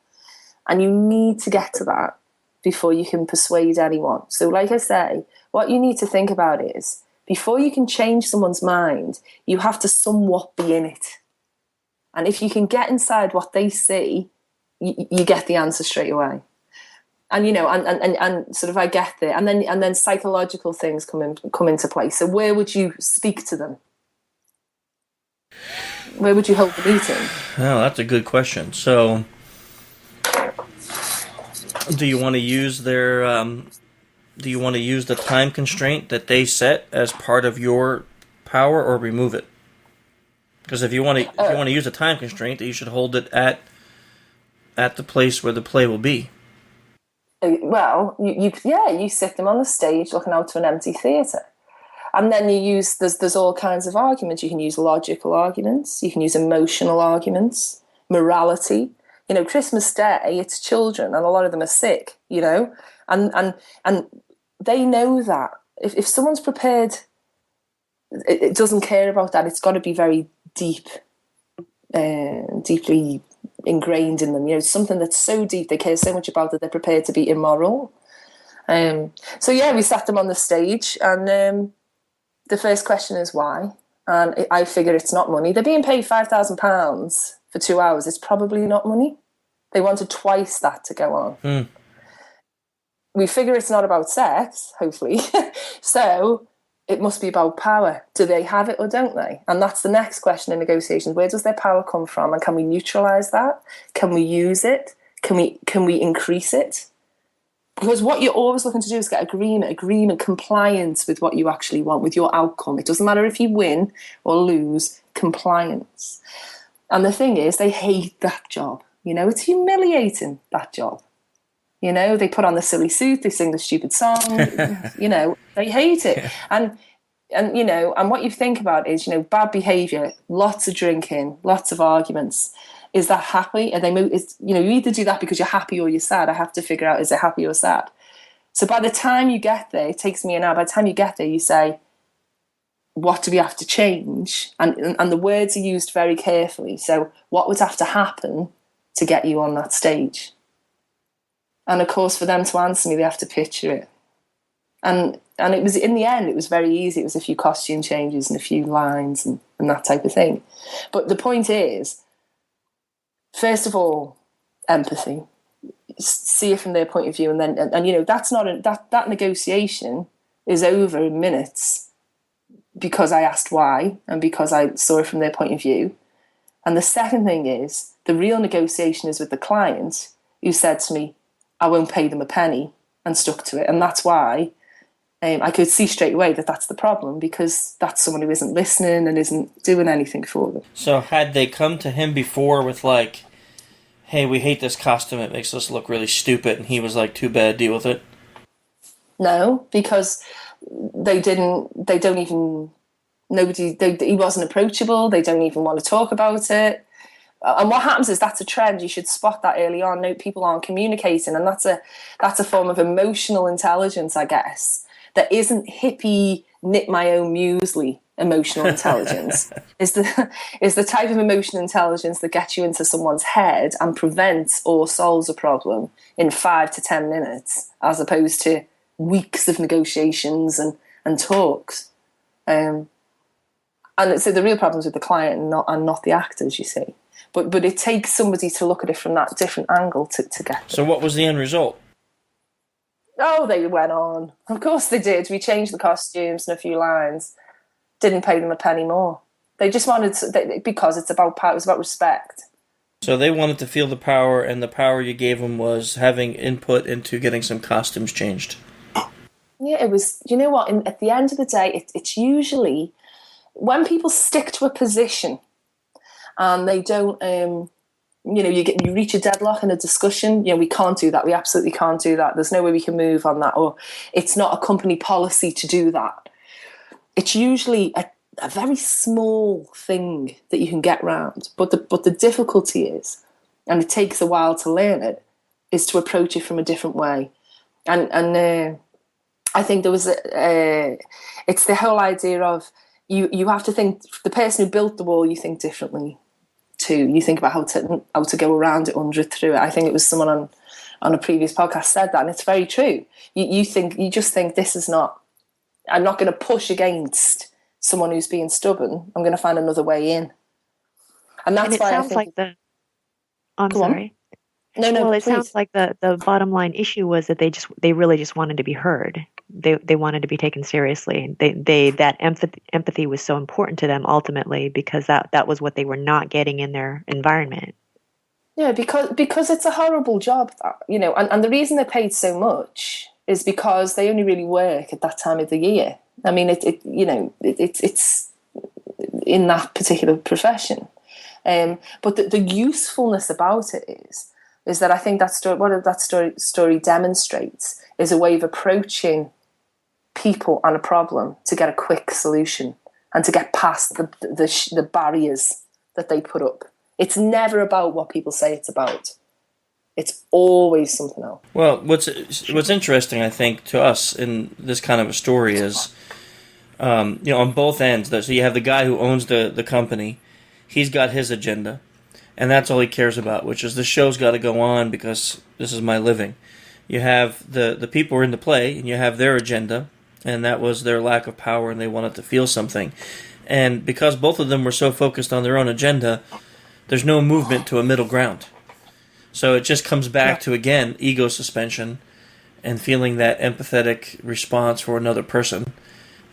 And you need to get to that before you can persuade anyone. So like I say, what you need to think about is, before you can change someone's mind, you have to somewhat be in it. And if you can get inside what they see, you get the answer straight away. And, you know, and sort of, I get there. And then psychological things come into play. So where would you speak to them? Where would you hold the meeting? Oh, that's a good question. So, do you want to use the time constraint that they set as part of your power, or remove it? Because if you want to use a time constraint, you should hold it at the place where the play will be. Well, you sit them on the stage looking out to an empty theatre. And then you use, there's all kinds of arguments. You can use logical arguments. You can use emotional arguments, morality. You know, Christmas Day, it's children, and a lot of them are sick, you know. And they know that. If someone's prepared, it doesn't care about that. It's got to be very deeply ingrained in them. You know, something that's so deep, they care so much about that they're prepared to be immoral. So yeah, we sat them on the stage, and the first question is why. And I figure it's not money. They're being paid £5,000 for 2 hours. It's probably not money. They wanted twice that to go on. We figure it's not about sex, hopefully. So it must be about power. Do they have it or don't they? And that's the next question in negotiations. Where does their power come from? And can we neutralize that? Can we use it? Can we increase it? Because what you're always looking to do is get agreement, compliance with what you actually want, with your outcome. It doesn't matter if you win or lose, compliance. And the thing is, they hate that job. It's humiliating, that job. They put on the silly suit, they sing the stupid song, they hate it. Yeah. And what you think about is, bad behaviour, lots of drinking, lots of arguments. Is that happy? And you either do that because you're happy or you're sad. I have to figure out, is it happy or sad? So by the time you get there, it takes me an hour, by the time you get there, you say, what do we have to change? And the words are used very carefully. So what would have to happen to get you on that stage? And of course, for them to answer me, they have to picture it. And it was, in the end, it was very easy. It was a few costume changes and a few lines and that type of thing. But the point is, first of all, empathy. See it from their point of view, and then that's not that negotiation is over in minutes because I asked why and because I saw it from their point of view. And the second thing is, the real negotiation is with the client who said to me, I won't pay them a penny, and stuck to it. And that's why I could see straight away that that's the problem, because that's someone who isn't listening and isn't doing anything for them. So had they come to him before with like, hey, we hate this costume, it makes us look really stupid, and he was like, too bad, deal with it? No, because he wasn't approachable, they don't even want to talk about it. And what happens is, that's a trend. You should spot that early on. No, people aren't communicating, and that's a form of emotional intelligence, I guess, that isn't hippie, knit my own muesli emotional intelligence. is the type of emotional intelligence that gets you into someone's head and prevents or solves a problem in 5 to 10 minutes, as opposed to weeks of negotiations and talks. And so the real problem's with the client and not the actors, you see. But it takes somebody to look at it from that different angle to get there. So what was the end result? Oh, they went on. Of course they did. We changed the costumes and a few lines. Didn't pay them a penny more. They just wanted because it's about power. It was about respect. So they wanted to feel the power, and the power you gave them was having input into getting some costumes changed. Yeah, it was. You know what? At the end of the day, it's usually when people stick to a position and they don't, you reach a deadlock in a discussion. We can't do that. We absolutely can't do that. There's no way we can move on that, or it's not a company policy to do that. It's usually a very small thing that you can get round. But the difficulty is, and it takes a while to learn it, is to approach it from a different way. And I think there was it's the whole idea of you have to think, the person who built the wall, you think differently too. You think about how to go around it, under it, through it. I think it was someone on a previous podcast said that, and it's very true. You just think this is not. I'm not going to push against someone who's being stubborn. I'm going to find another way in, and that's why I think. I'm sorry. No, well, it please. sounds like the bottom line issue was that they really just wanted to be heard. They wanted to be taken seriously. That empathy was so important to them ultimately, because that was what they were not getting in their environment. Yeah, because it's a horrible job, and the reason they're paid so much is because they only really work at that time of the year. I mean, it's in that particular profession. But the usefulness about it is that I think that story, what that story demonstrates, is a way of approaching people on a problem to get a quick solution and to get past the barriers that they put up. It's never about what people say it's about. It's always something else. Well, what's interesting, I think, to us in this kind of a story is, on both ends. So you have the guy who owns the company. He's got his agenda, and that's all he cares about, which is the show's got to go on because this is my living. You have the people who are in the play, and you have their agenda, and that was their lack of power, and they wanted to feel something. And because both of them were so focused on their own agenda, there's no movement to a middle ground. So it just comes back to, again, ego suspension and feeling that empathetic response for another person.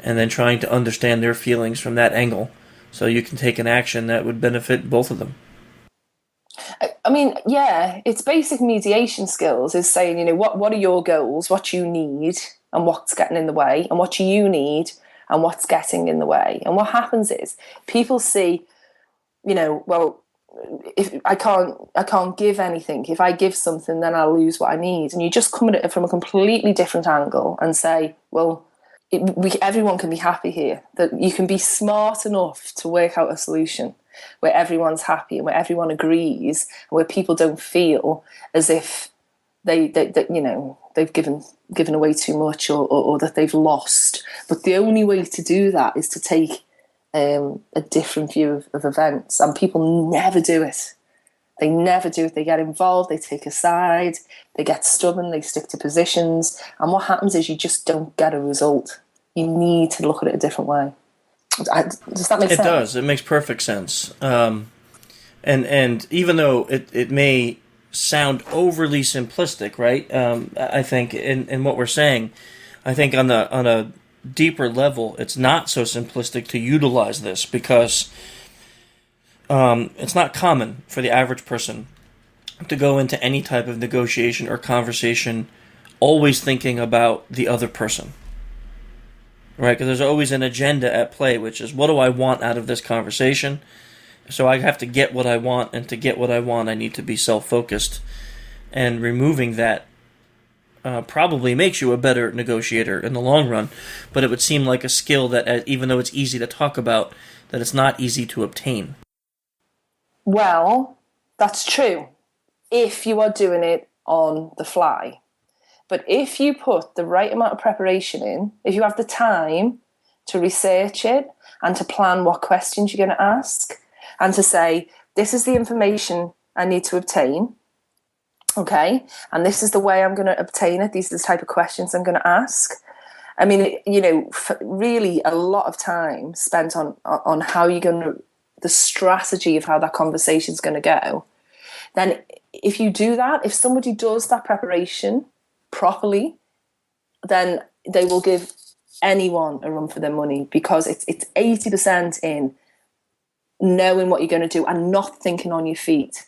and then trying to understand their feelings from that angle so you can take an action that would benefit both of them. I mean, yeah, it's basic mediation skills is saying, what are your goals, what you need, and what's getting in the way, and what you need, and what's getting in the way. And what happens is people see, well, if I can't give anything. If I give something, then I'll lose what I need. And you just come at it from a completely different angle and say, well, everyone can be happy here. That you can be smart enough to work out a solution where everyone's happy and where everyone agrees, and where people don't feel as if they've given away too much or that they've lost. But the only way to do that is to take a different view of events, and people never do it. They never do it. They get involved, they take a side, they get stubborn, they stick to positions, and what happens is you just don't get a result. You need to look at it a different way. Does that make sense? It does. It makes perfect sense. And even though it may sound overly simplistic, right? I think in what we're saying, I think on a deeper level, it's not so simplistic to utilize this, because it's not common for the average person to go into any type of negotiation or conversation always thinking about the other person. Right, because there's always an agenda at play, which is, what do I want out of this conversation? So I have to get what I want, and to get what I want, I need to be self-focused. And removing that probably makes you a better negotiator in the long run, but it would seem like a skill that, even though it's easy to talk about, that it's not easy to obtain. Well, that's true, if you are doing it on the fly. But if you put the right amount of preparation in, if you have the time to research it and to plan what questions you're going to ask, and to say, this is the information I need to obtain, okay, and this is the way I'm going to obtain it, these are the type of questions I'm going to ask. I mean, really a lot of time spent on how you're going to, the strategy of how that conversation is going to go. Then if you do that, if somebody does that preparation properly, then they will give anyone a run for their money, because it's 80% in knowing what you're going to do and not thinking on your feet.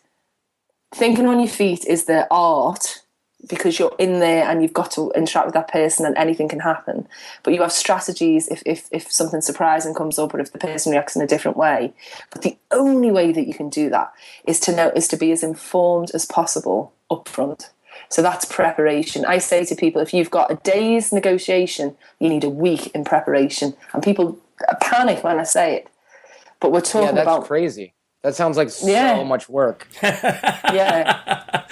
Thinking on your feet is the art, because you're in there and you've got to interact with that person and anything can happen. But you have strategies if something surprising comes up, or if the person reacts in a different way. But the only way that you can do that is to be as informed as possible up front. So that's preparation. I say to people, if you've got a day's negotiation, you need a week in preparation. And people panic when I say it. But we're talking about... that's crazy. That sounds like so much work. Yeah.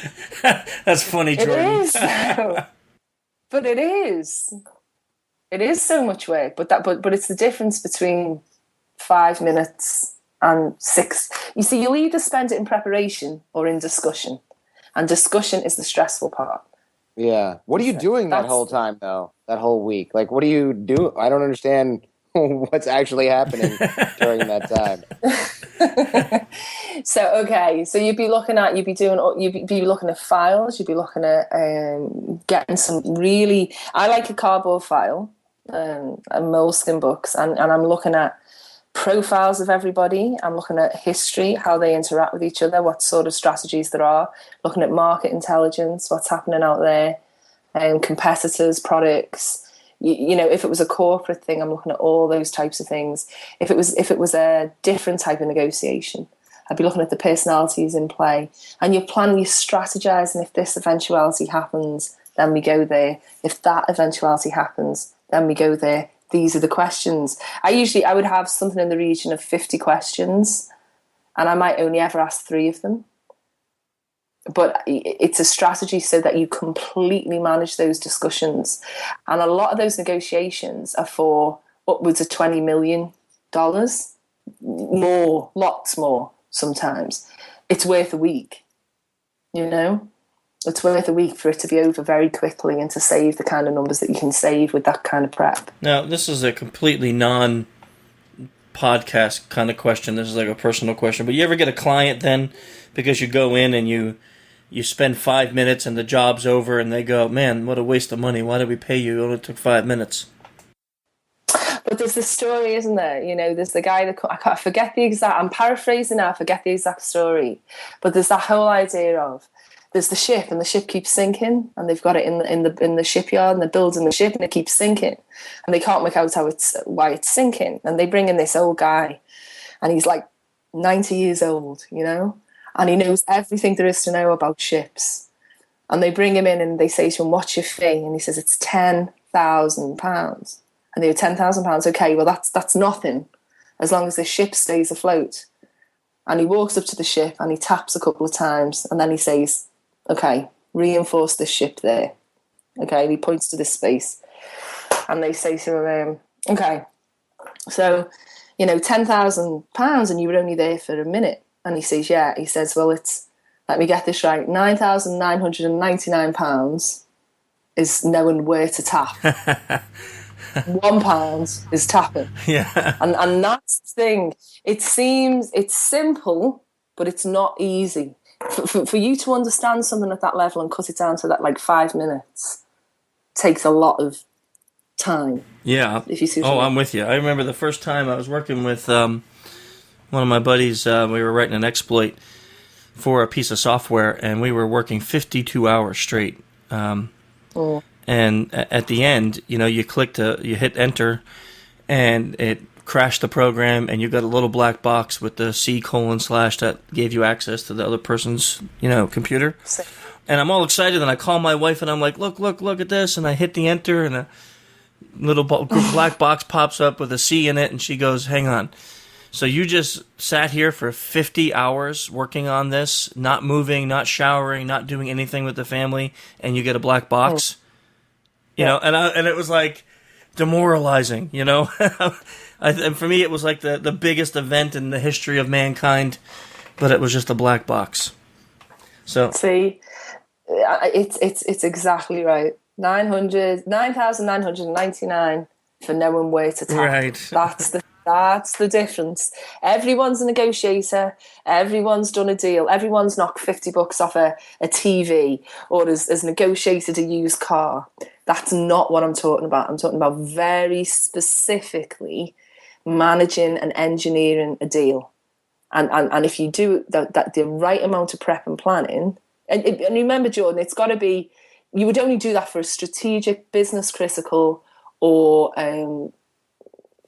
That's funny, Jordan. It is. But it is. It is so much work. But it's the difference between 5 minutes and 6. You see, you'll either spend it in preparation or in discussion. And discussion is the stressful part. Yeah. What are you doing that whole time, though? That whole week? Like, what do you do? I don't understand what's actually happening during that time. So you'd be looking at files. You'd be looking at getting some really. I like a cardboard file, and moleskin books, and I'm looking at profiles of everybody. I'm looking at history, how they interact with each other, what sort of strategies there are. Looking at market intelligence, what's happening out there, competitors, products. If it was a corporate thing, I'm looking at all those types of things. If it was a different type of negotiation, I'd be looking at the personalities in play. And you're planning, you're strategizing. If this eventuality happens, then we go there. If that eventuality happens, then we go there. These are the questions. I would have something in the region of 50 questions, and I might only ever ask 3 of them. But it's a strategy so that you completely manage those discussions. And a lot of those negotiations are for upwards of $20 million. More, lots more sometimes. It's worth a week, It's worth a week for it to be over very quickly and to save the kind of numbers that you can save with that kind of prep. Now, this is a completely non-podcast kind of question. This is like a personal question. But you ever get a client then, because you go in and you spend 5 minutes and the job's over, and they go, man, what a waste of money. Why did we pay you? It only took 5 minutes. But there's the story, isn't there? There's the guy that I forget the exact. I'm paraphrasing now. I forget the exact story, but there's that whole idea of there's the ship, and the ship keeps sinking, and they've got it in the shipyard, and they're building the ship, and it keeps sinking, and they can't make out why it's sinking, and they bring in this old guy, and he's like 90 years old, and he knows everything there is to know about ships, and they bring him in, and they say to him, "What's your fee?" And he says, "It's £10,000." And they go, £10,000. Okay, well that's nothing, as long as the ship stays afloat. And he walks up to the ship and he taps a couple of times, and then he says, "Okay, reinforce this ship there." Okay, and he points to this space, and they say to him, "Okay, so £10,000, and you were only there for a minute." And he says, "Yeah." He says, "Well, let me get this right, £9,999 is knowing where to tap." £1 is tapping. Yeah. And that's the thing. It's simple, but it's not easy. For you to understand something at that level and cut it down to that 5 minutes takes a lot of time. Yeah. If you see I'm with you. I remember the first time I was working with one of my buddies. We were writing an exploit for a piece of software, and we were working 52 hours straight. And at the end, you hit enter, and it crashed the program, and you got a little black box with the C:/ that gave you access to the other person's, computer. And I'm all excited, and I call my wife, and I'm like, look at this, and I hit the enter, and a little black box pops up with a C in it, and she goes, "Hang on. So you just sat here for 50 hours working on this, not moving, not showering, not doing anything with the family, and you get a black box?" And it was like demoralizing, And for me, it was like the biggest event in the history of mankind, but it was just a black box. So see, it's exactly right. 9,999 for knowing where to tap. Right. That's the difference. Everyone's a negotiator. Everyone's done a deal. Everyone's knocked $50 off a TV, or has negotiated a used car. That's not what I'm talking about. I'm talking about very specifically managing and engineering a deal. And if you do the right amount of prep and planning, and remember, Jordan, it's got to be, you would only do that for a strategic, business critical, or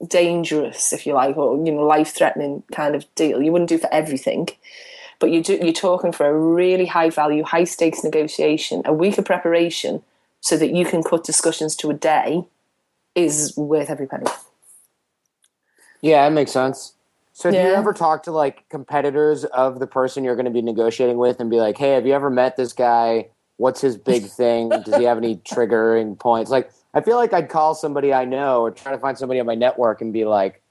dangerous, if you like, or life-threatening kind of deal. You wouldn't do for everything, but you're talking for a really high-value, high-stakes negotiation. A week of preparation so that you can cut discussions to a day is worth every penny. Yeah, that makes sense. So have you ever talked to competitors of the person you're going to be negotiating with and be like, "Hey, have you ever met this guy? What's his big thing? Does he have any triggering points?" I feel like I'd call somebody I know or try to find somebody on my network and be like,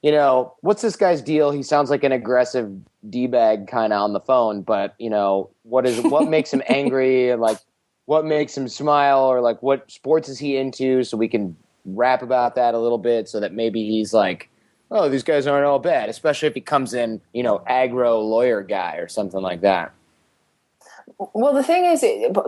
"What's this guy's deal? He sounds like an aggressive D-bag kind of on the phone, but, what makes him angry? And what makes him smile? Or what sports is he into?" So we can rap about that a little bit so that maybe he's like, "Oh, these guys aren't all bad," especially if he comes in, aggro lawyer guy or something like that. Well, the thing is,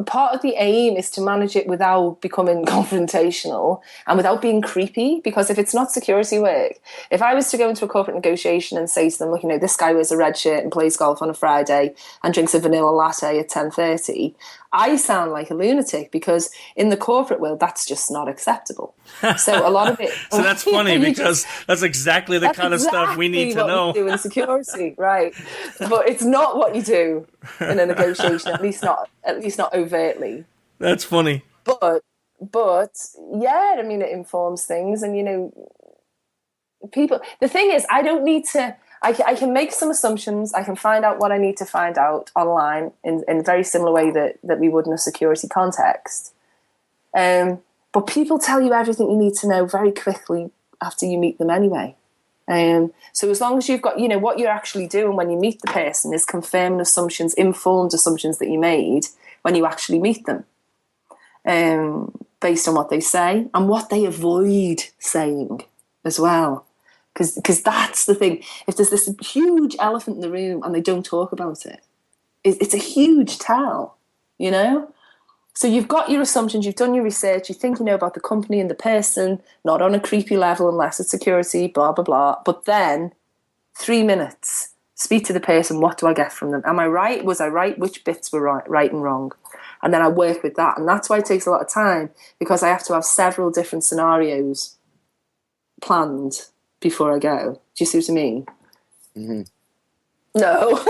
part of the aim is to manage it without becoming confrontational and without being creepy. Because if it's not security work, if I was to go into a corporate negotiation and say to them, "Look, this guy wears a red shirt and plays golf on a Friday and drinks a vanilla latte at 10:30, I sound like a lunatic, because in the corporate world, that's just not acceptable. So a lot of it. So that's funny, because that's exactly the kind of stuff we need to know. We do in security, right? But it's not what you do in a negotiation, at least not overtly. That's funny. But yeah, it informs things, and people. The thing is, I don't need to. I can make some assumptions. I can find out what I need to find out online in a very similar way that we would in a security context. But people tell you everything you need to know very quickly after you meet them anyway. So as long as you've got, what you're actually doing when you meet the person is confirming assumptions, informed assumptions that you made when you actually meet them, based on what they say and what they avoid saying as well. Because that's the thing. If there's this huge elephant in the room and they don't talk about it, it's a huge tell, So you've got your assumptions, you've done your research, you think you know about the company and the person, not on a creepy level unless it's security, blah, blah, blah. But then 3 minutes, speak to the person, what do I get from them? Am I right? Was I right? Which bits were right and wrong? And then I work with that. And that's why it takes a lot of time, because I have to have several different scenarios planned before I go. Do you see what I mean? Mm-hmm. No.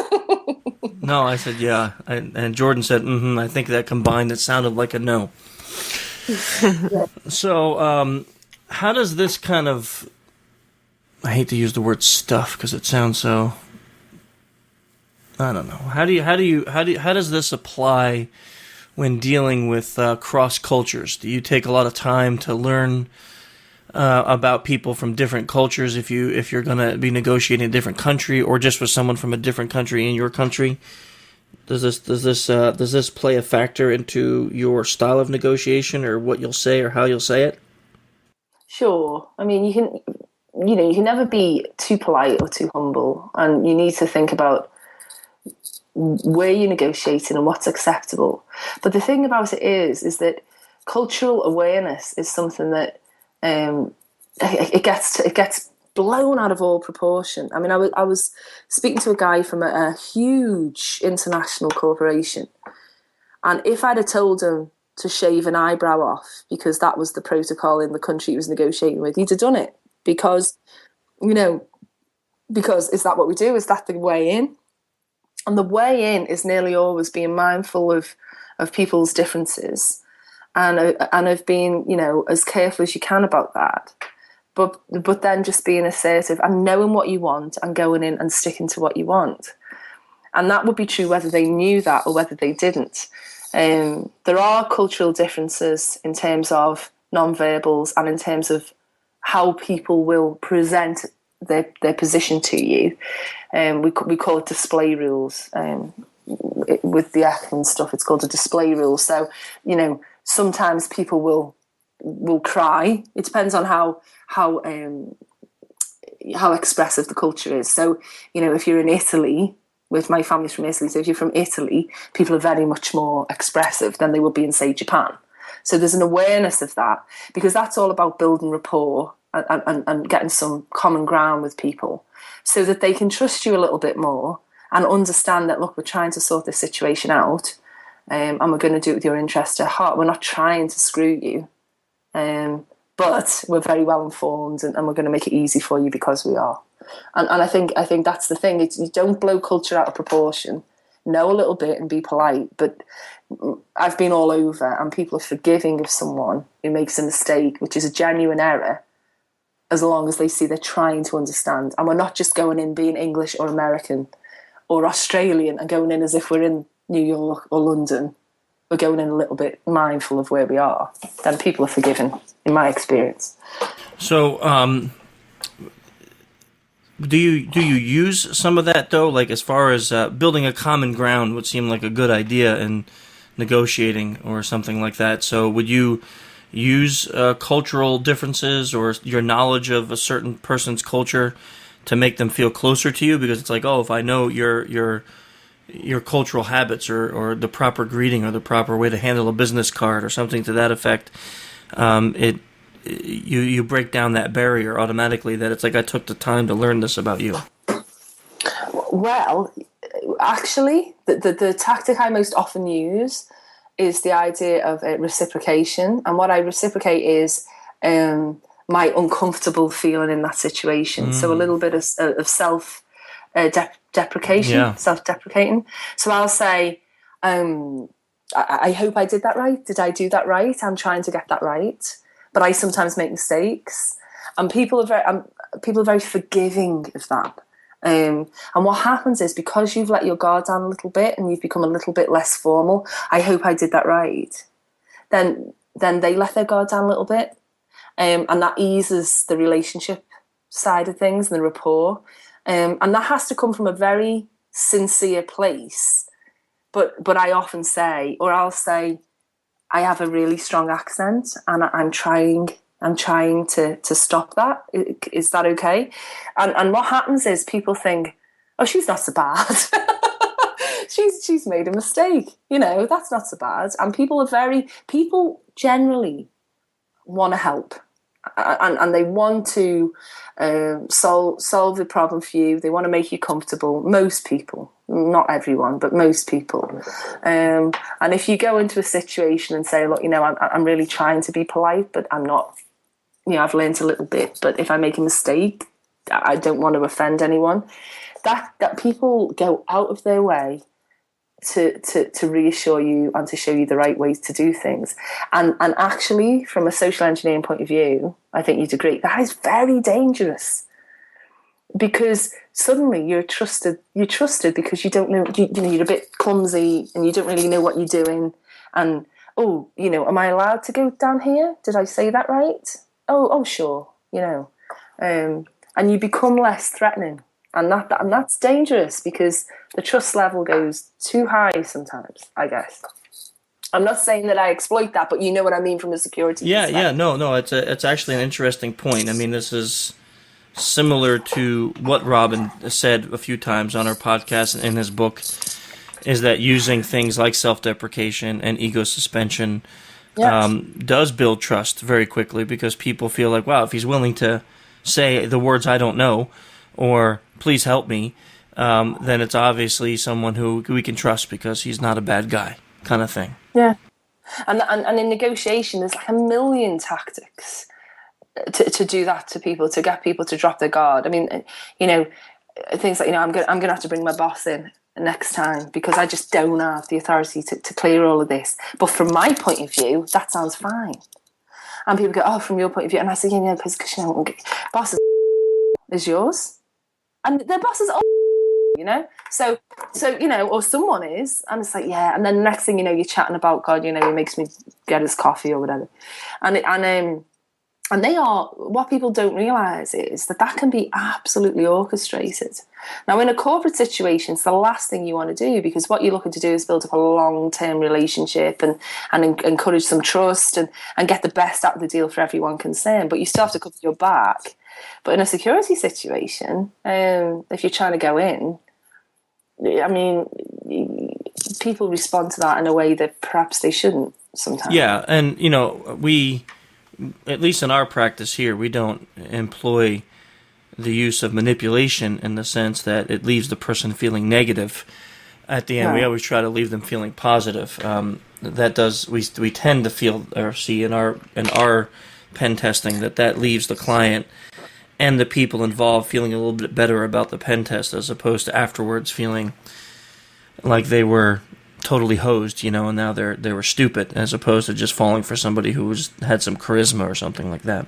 No, I said yeah. And Jordan said, I think that combined, it sounded like a no. So, how does this kind of, I hate to use the word stuff because it sounds so, I don't know. How does this apply when dealing with cross cultures? Do you take a lot of time to learn about people from different cultures if you're going to be negotiating in a different country, or just with someone from a different country in your country? Does this play a factor into your style of negotiation, or what you'll say, or how you'll say it? Sure. I mean, you can never be too polite or too humble, and you need to think about where you're negotiating and what's acceptable. But the thing about it is that cultural awareness is something that it gets blown out of all proportion. I mean, I was speaking to a guy from a huge international corporation, and if I'd have told him to shave an eyebrow off because that was the protocol in the country he was negotiating with, he'd have done it because is that what we do? Is that the way in? And the way in is nearly always being mindful of people's differences and of being, as careful as you can about that. But then just being assertive and knowing what you want and going in and sticking to what you want. And that would be true whether they knew that or whether they didn't. There are cultural differences in terms of non-verbals and in terms of how people will present their position to you. We call it display rules. With the acting and stuff, it's called a display rule. So, sometimes people will cry. It depends on how expressive the culture is. So, if you're in Italy, with my family's from Italy, so if you're from Italy, people are very much more expressive than they would be in, say, Japan. So there's an awareness of that, because that's all about building rapport and getting some common ground with people so that they can trust you a little bit more and understand that, look, we're trying to sort this situation out, and we're going to do it with your interest at heart. We're not trying to screw you, but we're very well informed and we're going to make it easy for you because we are. And I think that's the thing. You don't blow culture out of proportion. Know a little bit and be polite. But I've been all over, and people are forgiving of someone who makes a mistake, which is a genuine error, as long as they see they're trying to understand. And we're not just going in being English or American or Australian and going in as if we're in New York or London. We're going in a little bit mindful of where we are. Then people are forgiven, in my experience. So, do you use some of that, though? Like, as far as building a common ground would seem like a good idea in negotiating or something like that. So would you use cultural differences or your knowledge of a certain person's culture to make them feel closer to you? Because it's like, oh, if I know your cultural habits or the proper greeting or the proper way to handle a business card or something to that effect, you break down that barrier automatically, that it's like, I took the time to learn this about you. Well, actually, the tactic I most often use is the idea of reciprocation. And what I reciprocate is my uncomfortable feeling in that situation. So a little bit of self-deprecation, self-deprecating. So I'll say, I hope I did that right. Did I do that right? I'm trying to get that right. But I sometimes make mistakes, and people are very forgiving of that. And what happens is, because you've let your guard down a little bit and you've become a little bit less formal, I hope I did that right. Then they let their guard down a little bit, and that eases the relationship side of things and the rapport. And that has to come from a very sincere place. But I often say, or I'll say, I have a really strong accent, and I'm trying to stop that. Is that okay? And what happens is people think, oh, she's not so bad. she's made a mistake. That's not so bad. And people generally want to help, and they want to solve the problem for you. They want to make you comfortable. Most people, not everyone, but most people. And if you go into a situation and say, look, I'm really trying to be polite, but I'm not. I've learned a little bit, but if I make a mistake, I don't want to offend anyone. That people go out of their way to reassure you and to show you the right ways to do things. And actually, from a social engineering point of view, I think you'd agree, that is very dangerous. Because suddenly you're trusted because you don't know, you're a bit clumsy and you don't really know what you're doing. And, am I allowed to go down here? Did I say that right? Oh, sure, and you become less threatening, and that's dangerous because the trust level goes too high sometimes, I guess. I'm not saying that I exploit that, but you know what I mean from a security perspective. Yeah, no, it's actually an interesting point. I mean, this is similar to what Robin said a few times on our podcast and in his book, is that using things like self-deprecation and ego suspension does build trust very quickly, because people feel like, wow, if he's willing to say the words I don't know or please help me, then it's obviously someone who we can trust because he's not a bad guy, kind of thing. Yeah. And in negotiation, there's like a million tactics to do that to people, to get people to drop their guard. I mean, things like, I'm going to have to bring my boss in next time because I just don't have the authority to clear all of this. But from my point of view, that sounds fine. And people go, oh, from your point of view. And I say, because boss is yours. And their boss is So, or someone is. And it's like, yeah. And then the next thing you know, you're chatting about, God, he makes me get his coffee or whatever. And they are, what people don't realise is that can be absolutely orchestrated. Now, in a corporate situation, it's the last thing you want to do, because what you're looking to do is build up a long-term relationship and encourage some trust and get the best out of the deal for everyone concerned. But you still have to cover your back. But in a security situation, if you're trying to go in, I mean, people respond to that in a way that perhaps they shouldn't sometimes. Yeah, and, we, at least in our practice here, we don't employ the use of manipulation in the sense that it leaves the person feeling negative. At the end, Right. We always try to leave them feeling positive. We tend to feel or see in our pen testing that leaves the client and the people involved feeling a little bit better about the pen test, as opposed to afterwards feeling like they were totally hosed, and now they were stupid, as opposed to just falling for somebody who had some charisma or something like that.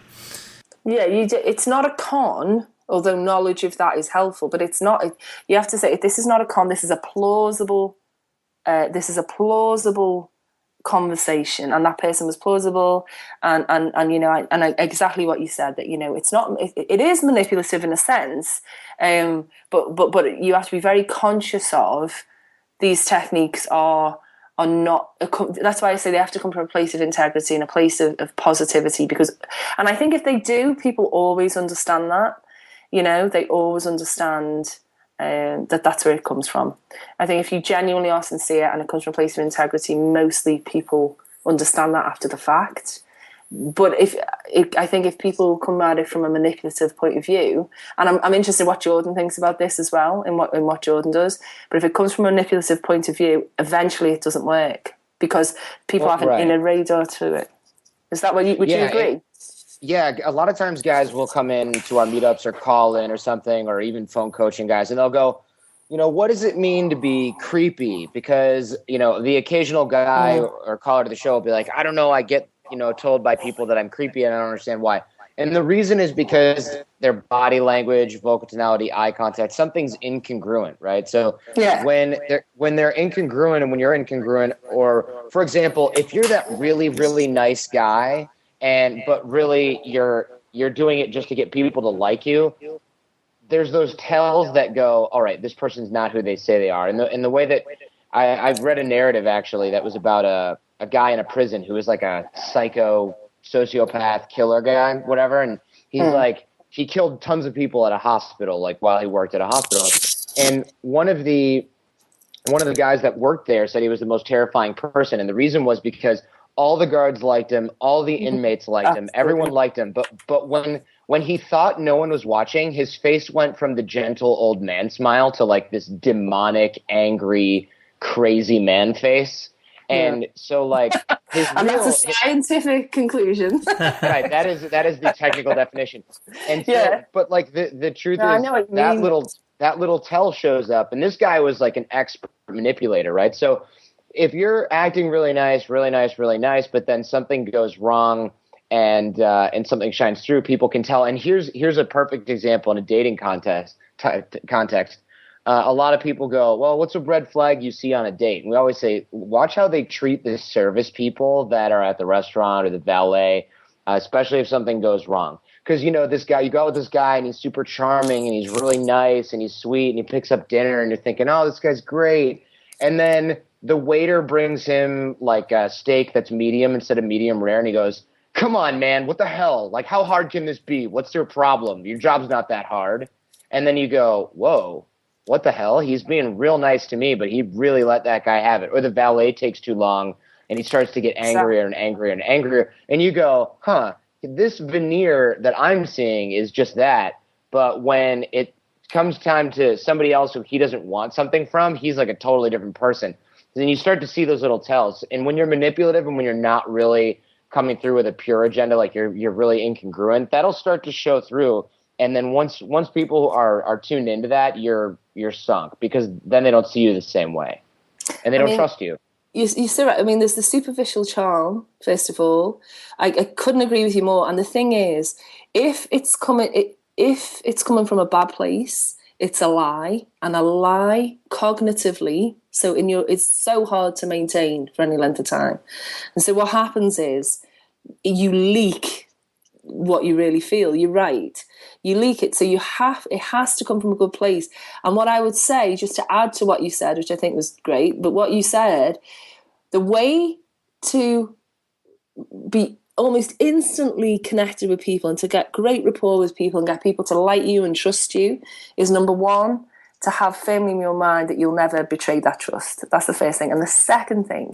Yeah, it's not a con, although knowledge of that is helpful. But it's not. You have to say, this is not a con. This is a plausible. Conversation, and that person was plausible, and exactly what you said, that it's not. It is manipulative in a sense, but you have to be very conscious of these techniques are not. That's why I say they have to come from a place of integrity and a place of positivity, and I think if they do, people always understand that. They always understand that's where it comes from. I think if you genuinely are sincere and it comes from a place of integrity, mostly people understand that after the fact. But I think if people come at it from a manipulative point of view, and I'm interested in what Jordan thinks about this as well, in what Jordan does. But if it comes from a manipulative point of view, eventually it doesn't work because people have an inner radar to it. Is that what would you agree? Yeah, a lot of times guys will come in to our meetups or call in or something, or even phone coaching guys, and they'll go, what does it mean to be creepy? Because, the occasional guy or caller to the show will be like, I don't know, I get, told by people that I'm creepy and I don't understand why. And the reason is because their body language, vocal tonality, eye contact, something's incongruent, right? So when they're incongruent and when you're incongruent, or for example, if you're that really, really nice guy, but really you're doing it just to get people to like you, there's those tells that go, all right, this person's not who they say they are. And the way that I've read a narrative actually that was about a guy in a prison who was like a psycho sociopath killer guy, whatever, and he's like, he killed tons of people at a hospital, like while he worked at a hospital. And one of the And one of the guys that worked there said he was the most terrifying person. And the reason was because all the guards liked him, all the inmates liked him, everyone liked him. But when he thought no one was watching, his face went from the gentle old man smile to like this demonic, angry, crazy man face. And so like his and that's a scientific conclusion. Right, that is the technical definition. And so, but like the truth is I know what you mean. that little tell shows up, and this guy was like an expert manipulator, right? So if you're acting really nice, but then something goes wrong and something shines through, people can tell. And here's a perfect example in a dating context. A lot of people go, well, what's a red flag you see on a date? And we always say, watch how they treat the service people that are at the restaurant or the valet, especially if something goes wrong. Because, this guy, you go out with this guy and he's super charming and he's really nice and he's sweet and he picks up dinner and you're thinking, oh, this guy's great. And then the waiter brings him like a steak that's medium instead of medium rare. And he goes, come on, man, what the hell? Like, how hard can this be? What's your problem? Your job's not that hard. And then you go, whoa. What the hell? He's being real nice to me, but he really let that guy have it. Or the valet takes too long, and he starts to get angrier and angrier and angrier. And you go, this veneer that I'm seeing is just that. But when it comes time to somebody else who he doesn't want something from, he's like a totally different person. Then you start to see those little tells. And when you're manipulative and when you're not really coming through with a pure agenda, like you're really incongruent, that'll start to show through. And then once people are tuned into that, you're sunk, because then they don't see you the same way, and they don't trust you. You're still right. I mean, there's the superficial charm. First of all, I couldn't agree with you more. And the thing is, if it's coming from a bad place, it's a lie, and a lie cognitively. So it's so hard to maintain for any length of time. And so what happens is you leak what you really feel. You're right. You leak it. So it has to come from a good place. And what I would say, just to add to what you said, which I think was great, but what you said, the way to be almost instantly connected with people and to get great rapport with people and get people to like you and trust you is, number one, to have firmly in your mind that you'll never betray that trust. That's the first thing. And the second thing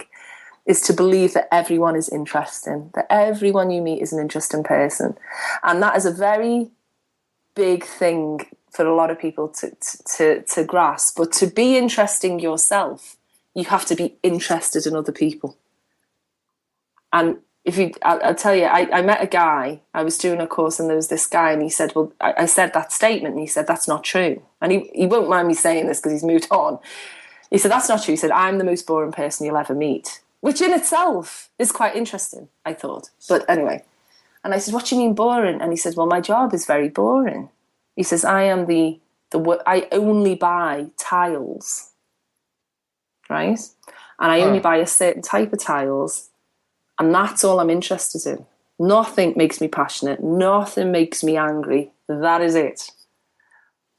is to believe that everyone is interesting, that everyone you meet is an interesting person. And that is a very big thing for a lot of people to grasp. But to be interesting yourself, you have to be interested in other people. And I'll tell you, I met a guy, I was doing a course, and there was this guy, and he said, well, I said that statement, and he said, that's not true. And he won't mind me saying this because he's moved on. He said, that's not true. He said, I'm the most boring person you'll ever meet, which in itself is quite interesting, I thought. But anyway, and I said, what do you mean boring? And he said, well, my job is very boring. He says, I only buy tiles, right? And I only buy a certain type of tiles, and that's all I'm interested in. Nothing makes me passionate. Nothing makes me angry. That is it.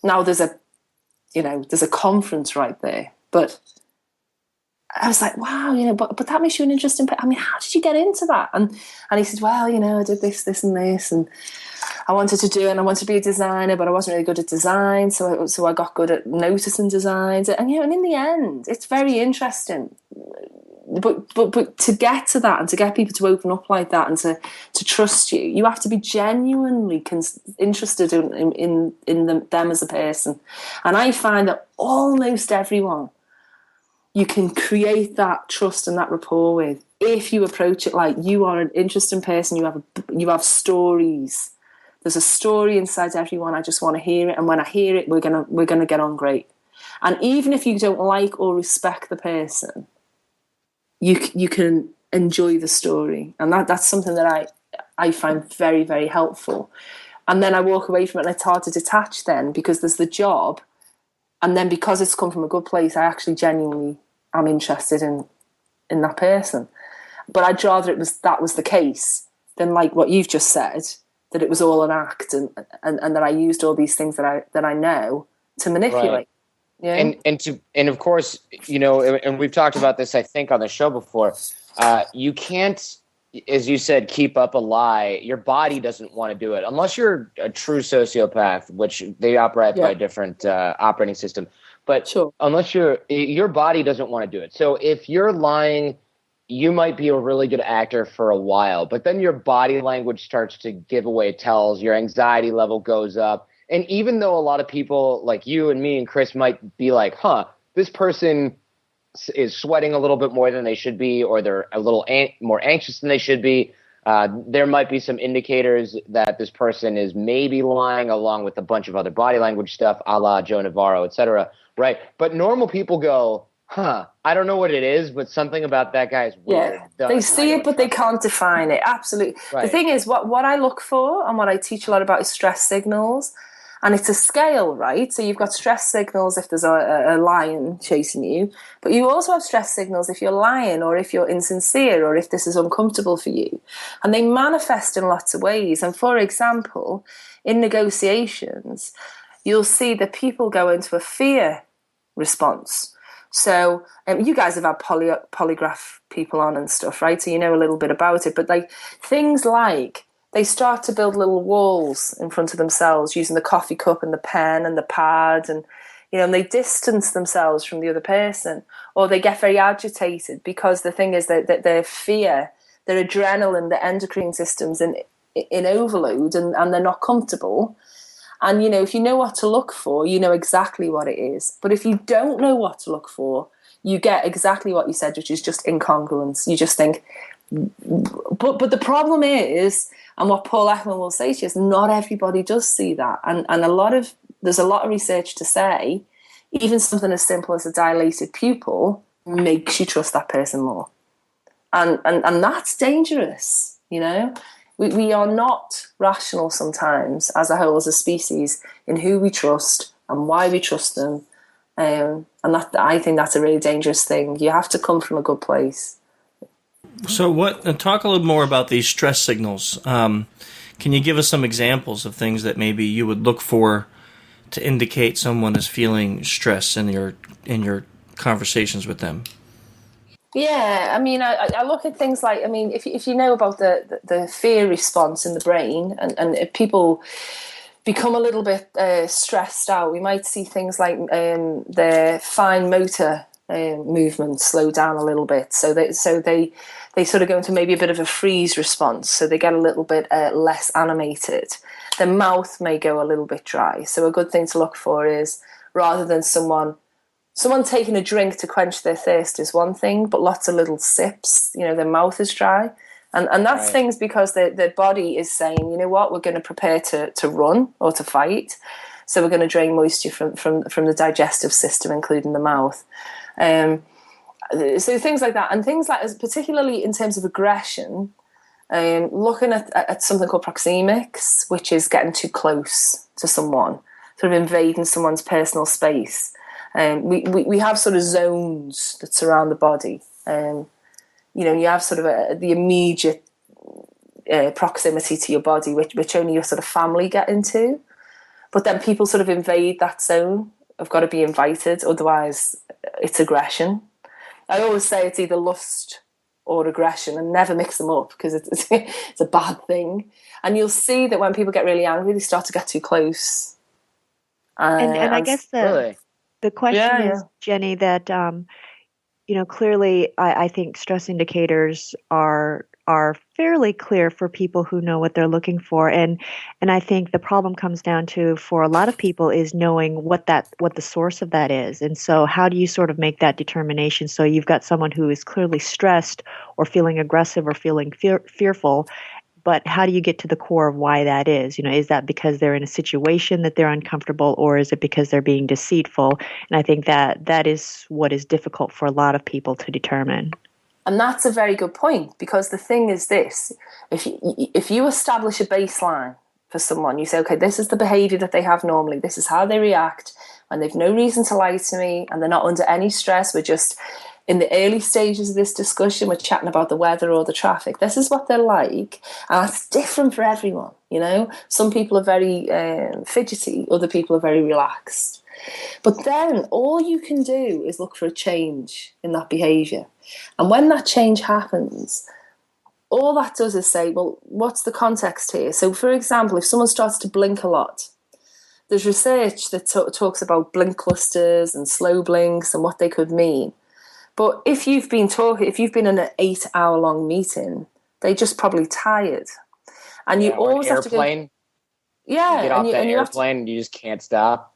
Now there's a conference right there, but I was like, wow, but that makes you an interesting person. I mean, how did you get into that? And he said, well, I did this, and this, and I wanted to do it, and I wanted to be a designer, but I wasn't really good at design, so I got good at noticing designs, and and in the end, it's very interesting. But to get to that and to get people to open up like that and to trust you, you have to be genuinely interested in them as a person. And I find that almost everyone you can create that trust and that rapport with if you approach it like you are an interesting person. You have stories. There's a story inside everyone. I just want to hear it, and when I hear it, we're gonna get on great. And even if you don't like or respect the person, you can enjoy the story, and that's something that I find very, very helpful. And then I walk away from it, and it's hard to detach then, because there's the job, and then because it's come from a good place, I actually genuinely am interested in that person. But I'd rather that was the case than like what you've just said, that it was all an act, and that I used all these things that I know to manipulate. Right. Yeah. And of course, and we've talked about this, I think, on the show before. You can't, as you said, keep up a lie. Your body doesn't want to do it unless you're a true sociopath, which they operate by a different operating system. But Sure. unless your body doesn't want to do it. So if you're lying, you might be a really good actor for a while, but then your body language starts to give away tells, your anxiety level goes up. And even though a lot of people like you and me and Chris might be like, this person is sweating a little bit more than they should be, or they're a little more anxious than they should be, there might be some indicators that this person is maybe lying, along with a bunch of other body language stuff, a la Joe Navarro, et cetera, right? But normal people go, I don't know what it is, but something about that guy is weird. Yeah, they see it, but they can't define it. Absolutely. Right. The thing is, what I look for and what I teach a lot about is stress signals. And it's a scale, right? So you've got stress signals if there's a lion chasing you, but you also have stress signals if you're lying or if you're insincere or if this is uncomfortable for you. And they manifest in lots of ways. And for example, in negotiations, you'll see that people go into a fear response. So you guys have had polygraph people on and stuff, right? So you know a little bit about it. But like things like they start to build little walls in front of themselves using the coffee cup and the pen and the pad, and and they distance themselves from the other person, or they get very agitated because the thing is that their fear, their adrenaline, the endocrine system's in overload, and they're not comfortable. And if you know what to look for, you know exactly what it is. But if you don't know what to look for, you get exactly what you said, which is just incongruence. You just think, but the problem is, and what Paul Ekman will say to you is, not everybody does see that, and there's a lot of research to say, even something as simple as a dilated pupil makes you trust that person more, and that's dangerous. We are not rational sometimes as a whole, as a species, in who we trust and why we trust them, and that I think that's a really dangerous thing. You have to come from a good place. So talk a little more about these stress signals. Can you give us some examples of things that maybe you would look for to indicate someone is feeling stress in your conversations with them? Yeah, I mean, I look at things like, I mean, if you know about the fear response in the brain, and if people become a little bit stressed out, we might see things like their fine motor movements slow down a little bit. So they sort of go into maybe a bit of a freeze response. So they get a little bit less animated. Their mouth may go a little bit dry. So a good thing to look for is, rather than someone taking a drink to quench their thirst is one thing, but lots of little sips, their mouth is dry. And that's right. Things because their body is saying, you know what, we're going to prepare to run or to fight. So we're going to drain moisture from the digestive system, including the mouth. So things like that, and things like, particularly in terms of aggression, looking at something called proxemics, which is getting too close to someone, sort of invading someone's personal space. We have sort of zones that surround the body. You have sort of the immediate proximity to your body, which only your sort of family get into. But then people sort of invade that zone. Have got to be invited, otherwise it's aggression. I always say it's either lust or aggression, and never mix them up, because it's a bad thing. And you'll see that when people get really angry, they start to get too close. And I guess the question is, Jenny, that clearly I think stress indicators are fairly clear for people who know what they're looking for, and I think the problem comes down to, for a lot of people, is knowing what the source of that is. And so how do you sort of make that determination? So you've got someone who is clearly stressed or feeling aggressive or feeling fearful, but how do you get to the core of why that is? Is that because they're in a situation that they're uncomfortable, or is it because they're being deceitful? And I think that is what is difficult for a lot of people to determine. And that's a very good point, because the thing is this: if you establish a baseline for someone, you say, okay, this is the behavior that they have normally, this is how they react, and they've no reason to lie to me, and they're not under any stress, we're just in the early stages of this discussion, we're chatting about the weather or the traffic, this is what they're like, and that's different for everyone. Some people are very fidgety, other people are very relaxed. But then all you can do is look for a change in that behaviour. And when that change happens, all that does is say, well, what's the context here? So, for example, if someone starts to blink a lot, there's research that talks about blink clusters and slow blinks and what they could mean. But if you've been in an 8-hour long meeting, they're just probably tired. And you always have to go. Yeah, you get off that you airplane and you just can't stop.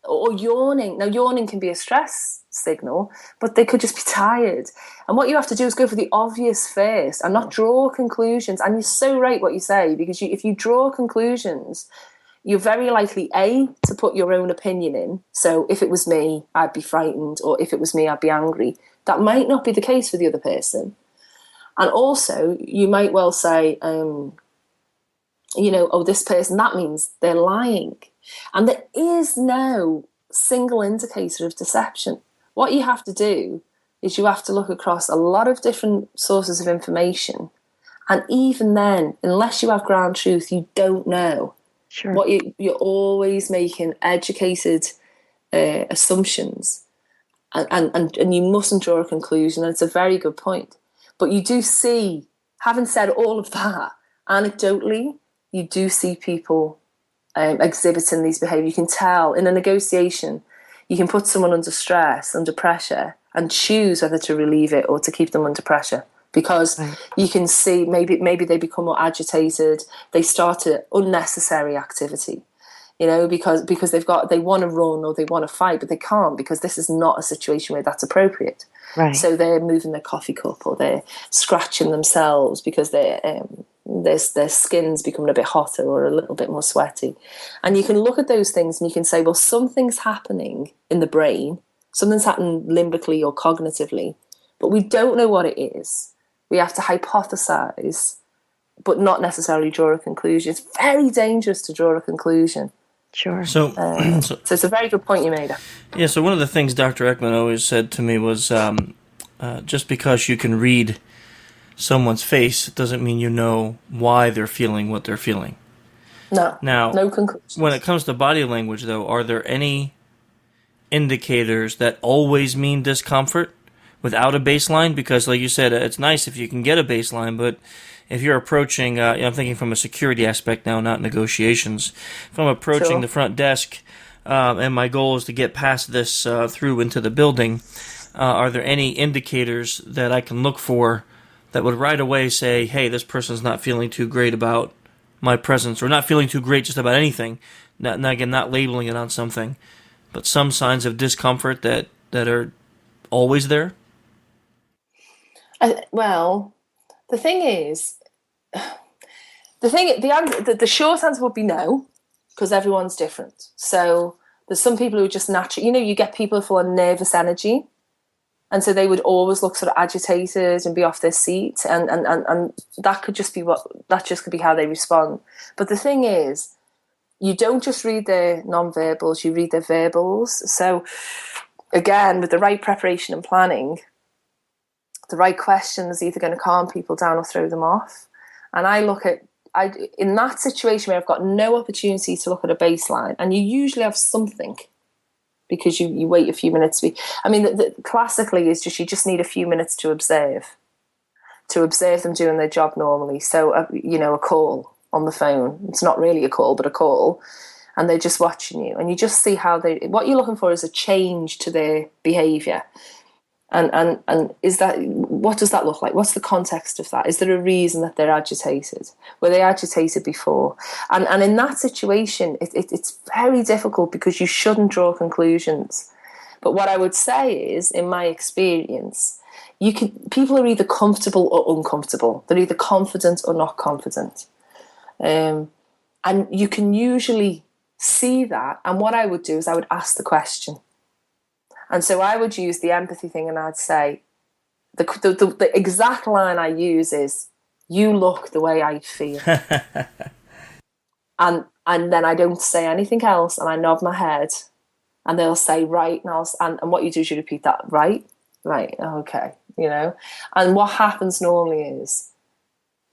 Or yawning. Now, yawning can be a stress signal, but they could just be tired. And what you have to do is go for the obvious first and not draw conclusions. And you're so right what you say, because if you draw conclusions, you're very likely, A, to put your own opinion in. So if it was me, I'd be frightened, or if it was me, I'd be angry. That might not be the case for the other person. And also, you might well say, this person, that means they're lying. And there is no single indicator of deception. What you have to do is you have to look across a lot of different sources of information. And even then, unless you have ground truth, you don't know. Sure. You're always making educated assumptions. And you mustn't draw a conclusion. And it's a very good point. But you do see, having said all of that, anecdotally, you do see people exhibiting these behaviours. You can tell in a negotiation, you can put someone under stress, under pressure, and choose whether to relieve it or to keep them under pressure. Because you can see maybe they become more agitated, they start an unnecessary activity, because they want to run or they want to fight, but they can't because this is not a situation where that's appropriate. Right. So they're moving their coffee cup or they're scratching themselves because their skin's becoming a bit hotter or a little bit more sweaty. And you can look at those things and you can say, well, something's happening in the brain, something's happening limbically or cognitively, but we don't know what it is. We have to hypothesize, but not necessarily draw a conclusion. It's very dangerous to draw a conclusion. Sure. So it's a very good point you made. Yeah, so one of the things Dr. Ekman always said to me was just because you can read someone's face doesn't mean you know why they're feeling what they're feeling. No. Now, no conclusions. When it comes to body language, though, are there any indicators that always mean discomfort without a baseline? Because, like you said, it's nice if you can get a baseline, but if you're approaching, I'm thinking from a security aspect now, not negotiations. If I'm approaching the front desk and my goal is to get past this through into the building, are there any indicators that I can look for that would right away say, hey, this person's not feeling too great about my presence, or not feeling too great just about anything, not labeling it on something, but some signs of discomfort that are always there? Well, the thing is, the short answer would be no, because everyone's different. So there's some people who are just naturally, you get people full of nervous energy, and so they would always look sort of agitated and be off their seat, and that could just be how they respond. But the thing is, you don't just read their non-verbals, you read their verbals. So again, with the right preparation and planning, the right question is either going to calm people down or throw them off. And in that situation where I've got no opportunity to look at a baseline, and you usually have something because you wait a few minutes. Classically is you just need a few minutes to observe them doing their job normally. So, a call on the phone, it's not really a call, but a call, and they're just watching you, and you just see what you're looking for is a change to their behaviour. And is that, what does that look like? What's the context of that? Is there a reason that they're agitated? Were they agitated before? And in that situation, it's very difficult because you shouldn't draw conclusions. But what I would say is, in my experience, people are either comfortable or uncomfortable. They're either confident or not confident. And you can usually see that. And what I would do is I would ask the question. And so I would use the empathy thing, and I'd say, the exact line I use is, you look the way I feel. and then I don't say anything else, and I nod my head, and they'll say, right, and what you do is you repeat that, right, okay, And what happens normally is,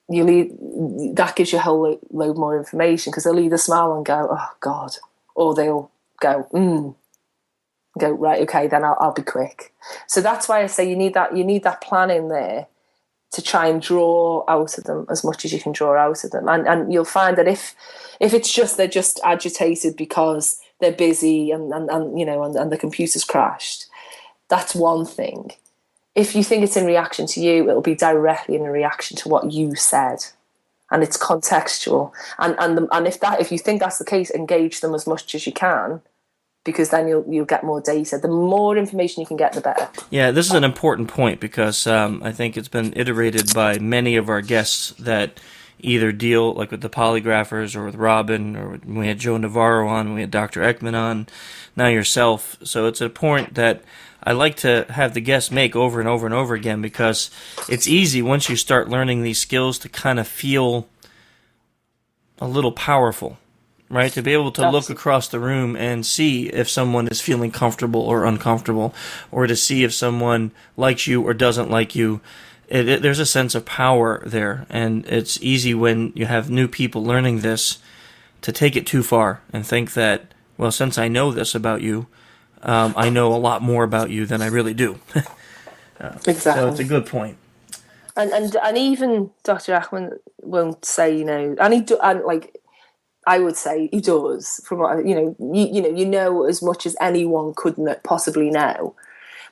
that gives you a whole load more information, because they'll either smile and go, oh, God, or they'll go, go, right, okay, then I'll be quick. So that's why I say you need that planning there. to try and draw out of them as much as you can draw out of them. And you'll find that if it's just they're just agitated because they're busy and the computer's crashed, that's one thing. If you think it's in reaction to you, it'll be directly in reaction to what you said, and it's contextual. And if you think that's the case, engage them as much as you can, because then you'll get more data. The more information you can get, the better. Yeah, this is an important point because I think it's been iterated by many of our guests that either deal like with the polygraphers or with Robin, or we had Joe Navarro on, we had Dr. Ekman on, now yourself. So it's a point that I like to have the guests make over and over and over again, because it's easy once you start learning these skills to kind of feel a little powerful, right? To be able to look across the room and see if someone is feeling comfortable or uncomfortable, or to see if someone likes you or doesn't like you. There's a sense of power there, and it's easy when you have new people learning this to take it too far and think that, well, since I know this about you, I know a lot more about you than I really do. Exactly. So it's a good point. And even Dr. Ackman won't say, I would say he does. From what you know as much as anyone could possibly know.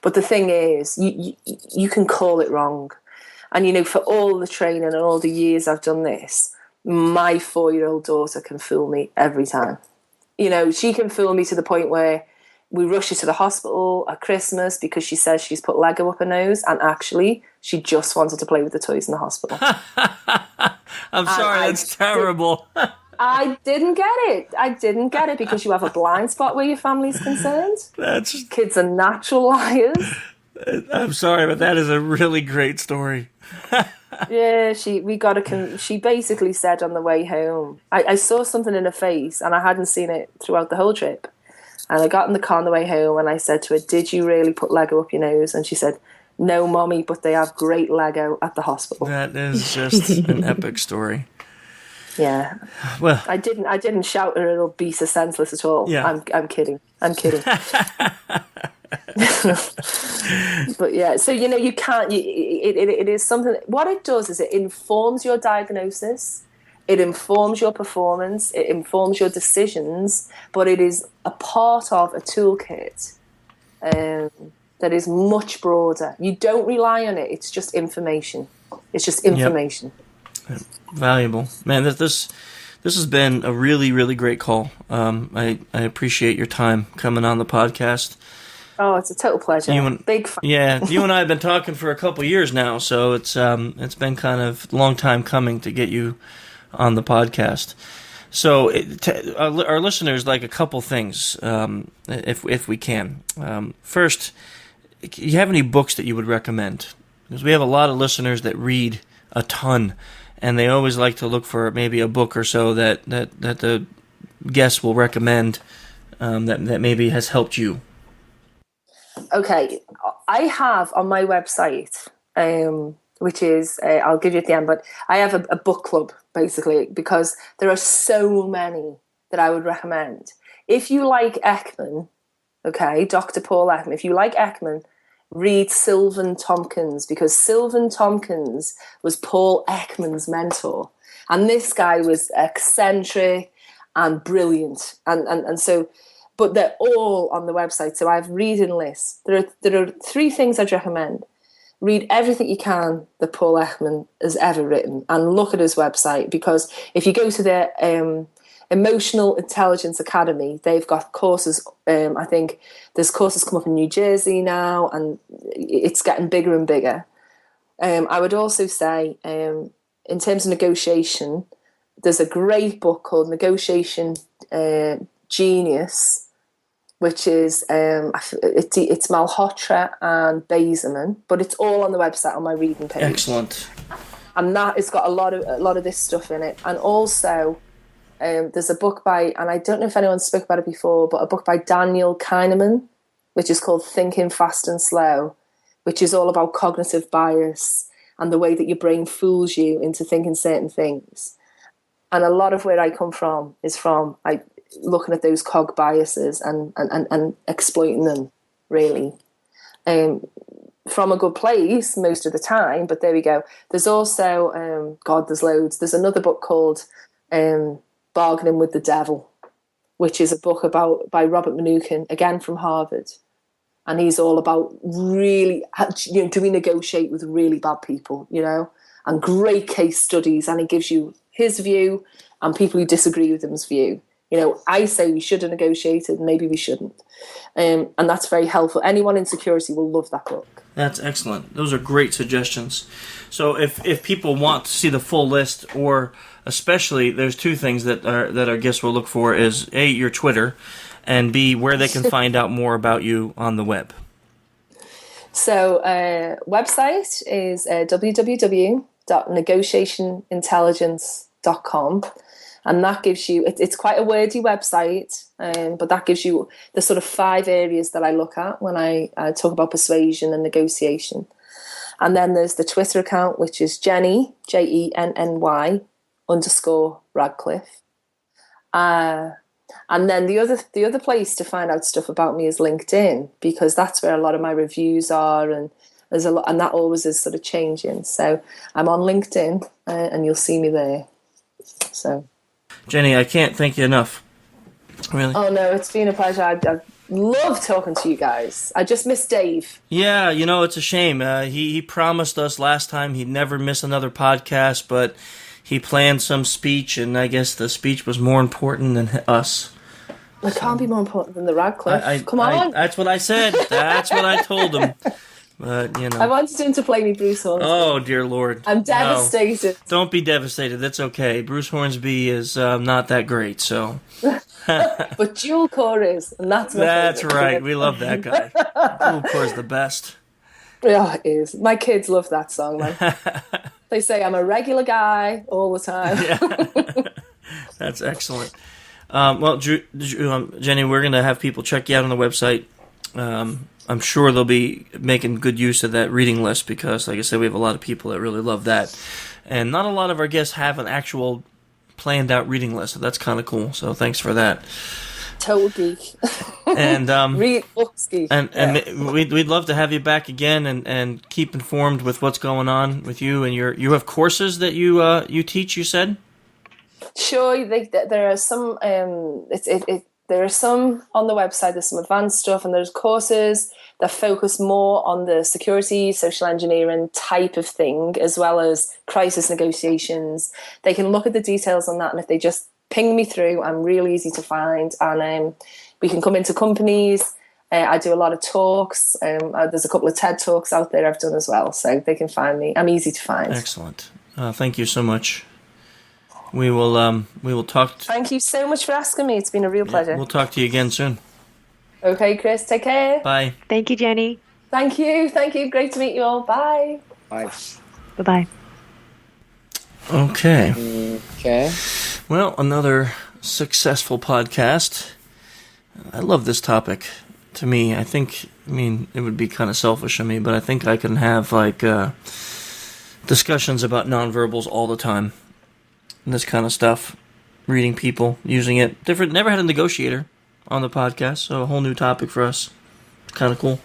But the thing is, you can call it wrong. And for all the training and all the years I've done this, my 4-year-old daughter can fool me every time. She can fool me to the point where we rush her to the hospital at Christmas because she says she's put Lego up her nose, and actually she just wanted to play with the toys in the hospital. I'm sorry, that's terrible. I didn't get it because you have a blind spot where your family's concerned. Kids are natural liars. I'm sorry, but that is a really great story. Yeah, she basically said on the way home, I saw something in her face and I hadn't seen it throughout the whole trip. And I got in the car on the way home and I said to her, "Did you really put Lego up your nose?" And she said, "No, Mommy, but they have great Lego at the hospital." That is just an epic story. Yeah. Well, I didn't shout at her or beat her senseless at all. Yeah. I'm kidding. But yeah, so you can't. It is something. What it does is it informs your diagnosis, it informs your performance, it informs your decisions, but it is a part of a toolkit that is much broader. You don't rely on it. It's just information. It's just information. Yep. Valuable, man. This has been a really, really great call. I appreciate your time coming on the podcast. Oh, it's a total pleasure. Big fun. Yeah, you and I have been talking for a couple years now, so it's been kind of a long time coming to get you on the podcast. So our listeners like a couple things, if we can. First, do you have any books that you would recommend? Because we have a lot of listeners that read a ton, and they always like to look for maybe a book or so that the guests will recommend that maybe has helped you. Okay, I have on my website, which is, I'll give you at the end, but I have a book club, basically, because there are so many that I would recommend. If you like Ekman, okay, Dr. Paul Ekman, if you like Ekman, read Sylvan Tompkins, because Sylvan Tompkins was Paul Ekman's mentor. And this guy was eccentric and brilliant. And so... But they're all on the website, so I have reading lists. There are 3 things I'd recommend. Read everything you can that Paul Ekman has ever written, and look at his website, because if you go to their Emotional Intelligence Academy, they've got courses. I think there's courses come up in New Jersey now, and it's getting bigger and bigger. I would also say, in terms of negotiation, there's a great book called Negotiation Genius, which is it's Malhotra and Baserman, but it's all on the website on my reading page. Excellent. And that has got a lot of this stuff in it. And also, there's a book by, and I don't know if anyone spoke about it before, but a book by Daniel Kahneman, which is called Thinking Fast and Slow, which is all about cognitive bias and the way that your brain fools you into thinking certain things. And a lot of where I come from is from looking at those cog biases and exploiting them, really. from a good place most of the time, but there we go. There's also, there's loads. There's another book called Bargaining with the Devil, which is a book by Robert Mnookin, again from Harvard. And he's all about really, do we negotiate with really bad people, and great case studies. And he gives you his view and people who disagree with him's view. I say we should have negotiated, maybe we shouldn't. And that's very helpful. Anyone in security will love that book. That's excellent. Those are great suggestions. So if people want to see the full list, or especially, there's two things that our guests will look for is A, your Twitter, and B, where they can find out more about you on the web. So website is www.negotiationintelligence.com. And that gives you, it's quite a wordy website, but that gives you the sort of 5 areas that I look at when I talk about persuasion and negotiation. And then there's the Twitter account, which is Jenny, Jenny _Radcliffe. And then the other place to find out stuff about me is LinkedIn, because that's where a lot of my reviews are, and there's a lot, and that always is sort of changing. So I'm on LinkedIn, and you'll see me there. So. Jenny, I can't thank you enough. Really? Oh, no, it's been a pleasure. I love talking to you guys. I just miss Dave. Yeah, it's a shame. He promised us last time he'd never miss another podcast, but he planned some speech, and I guess the speech was more important than us. It can't be more important than the Radcliffe. Come on. That's what I said. That's what I told him. But, I wanted him to play me Bruce Hornsby. Oh, dear Lord. I'm devastated. No, don't be devastated. That's okay. Bruce Hornsby is not that great, so. But Jewel Core is, and that's my That's favorite. right. We love that guy. Jewel Core is the best. Yeah, it is. My kids love that song, man. They say I'm a regular guy all the time. Yeah. That's excellent. Well, Jenny, we're going to have people check you out on the website. I'm sure they'll be making good use of that reading list because, like I said, we have a lot of people that really love that. And not a lot of our guests have an actual planned out reading list, so that's kind of cool. So thanks for that. Total geek. And read books geek. And we'd love to have you back again and keep informed with what's going on with you. And you have courses that you teach, you said? Sure, there are some. There are some on the website. There's some advanced stuff, and there's courses that focus more on the security, social engineering type of thing, as well as crisis negotiations. They can look at the details on that, and if they just ping me through, I'm real easy to find. And we can come into companies. I do a lot of talks. There's a couple of TED Talks out there I've done as well, so they can find me. I'm easy to find. Excellent. Thank you so much. We will talk. Thank you so much for asking me. It's been a real pleasure. We'll talk to you again soon. Okay, Chris. Take care. Bye. Thank you, Jenny. Thank you. Great to meet you all. Bye. Bye. Bye-bye. Okay. Okay. Well, another successful podcast. I love this topic. To me, it would be kind of selfish of me, but I think I can have discussions about nonverbals all the time. And this kind of stuff, reading people, using it. Different. Never had a negotiator on the podcast, so a whole new topic for us. It's kind of cool.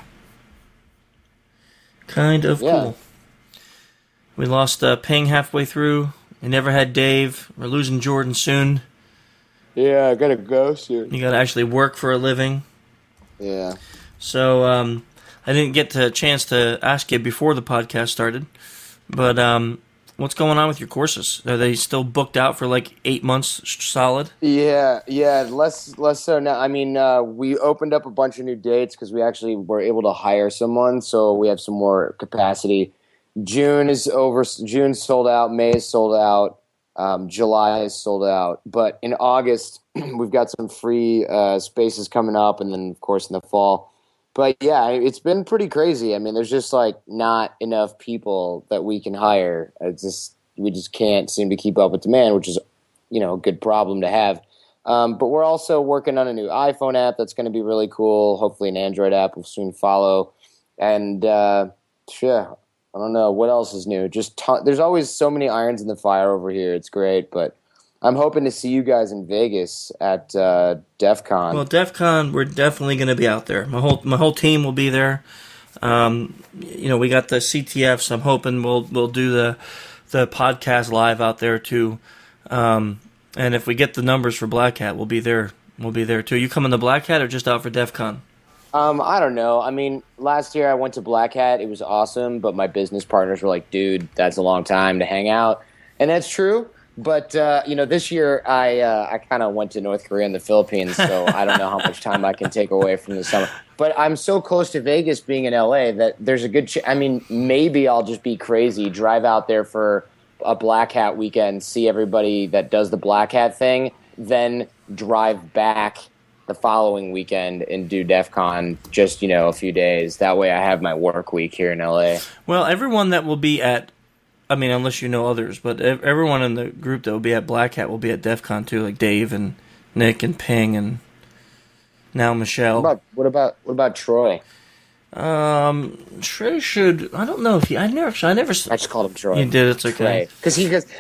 Cool. We lost Ping halfway through. We never had Dave. We're losing Jordan soon. Yeah, I gotta go soon. You gotta actually work for a living. Yeah. So I didn't get a chance to ask you before the podcast started, but what's going on with your courses? Are they still booked out for like 8 months solid? Yeah, less so now. I mean, we opened up a bunch of new dates because we actually were able to hire someone, so we have some more capacity. June is over. June's sold out. May is sold out. July is sold out. But in August, we've got some free spaces coming up, and then, of course, in the fall. But yeah, it's been pretty crazy. I mean, there's just like not enough people that we can hire. We just can't seem to keep up with demand, which is, a good problem to have. But we're also working on a new iPhone app that's going to be really cool. Hopefully, an Android app will soon follow. And I don't know what else is new. There's always so many irons in the fire over here. It's great, but I'm hoping to see you guys in Vegas at DEF CON. Well, DEF CON, we're definitely going to be out there. My whole team will be there. We got the CTFs. I'm hoping we'll do the podcast live out there too. And if we get the numbers for Black Hat, we'll be there. We'll be there too. You coming to Black Hat or just out for DEF CON? I don't know. I mean, last year I went to Black Hat. It was awesome, but my business partners were like, dude, that's a long time to hang out. And that's true. But, this year I kind of went to North Korea and the Philippines, so I don't know how much time I can take away from the summer. But I'm so close to Vegas being in LA that there's a good maybe I'll just be crazy, drive out there for a Black Hat weekend, see everybody that does the Black Hat thing, then drive back the following weekend and do DEF CON just, a few days. That way I have my work week here in LA. Well, everyone that will be at, unless you know others, but everyone in the group that will be at Black Hat will be at DEF CON too, like Dave and Nick and Ping and now Michelle. What about Troy? Trey should. I don't know if I never. I just called him Troy. You did. It's okay.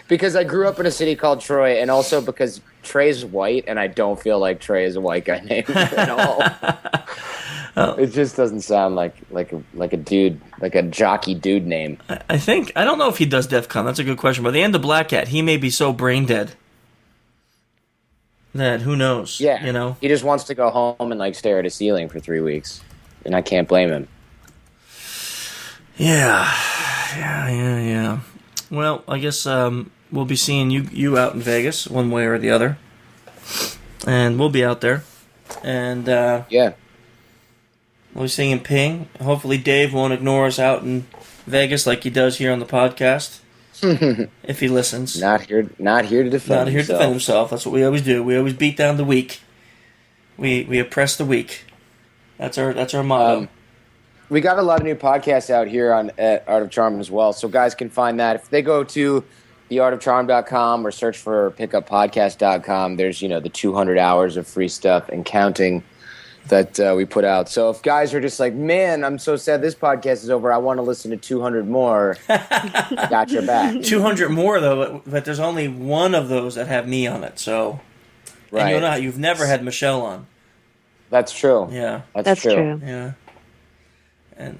Because I grew up in a city called Troy, and also because Trey's white, and I don't feel like Trey is a white guy name at all. It just doesn't sound like a dude, like a jockey dude name. I don't know if he does DEF CON. That's a good question. By the end of Black Hat, he may be so brain dead that who knows? Yeah, he just wants to go home and stare at a ceiling for 3 weeks. And I can't blame him. Yeah. Well, I guess we'll be seeing you out in Vegas one way or the other. And we'll be out there. And yeah. We'll be seeing Ping. Hopefully Dave won't ignore us out in Vegas like he does here on the podcast. If he listens. Not here to defend himself. That's what we always do. We always beat down the weak. We oppress the weak. That's our motto. We got a lot of new podcasts out here at Art of Charm as well, so guys can find that. If they go to theartofcharm.com or search for pickuppodcast.com, there's the 200 hours of free stuff and counting that we put out. So if guys are just like, man, I'm so sad this podcast is over, I want to listen to 200 more, I got your back. 200 more, though, but there's only one of those that have me on it, so... Right. And you've never had Michelle on. That's true. Yeah. That's true. Yeah.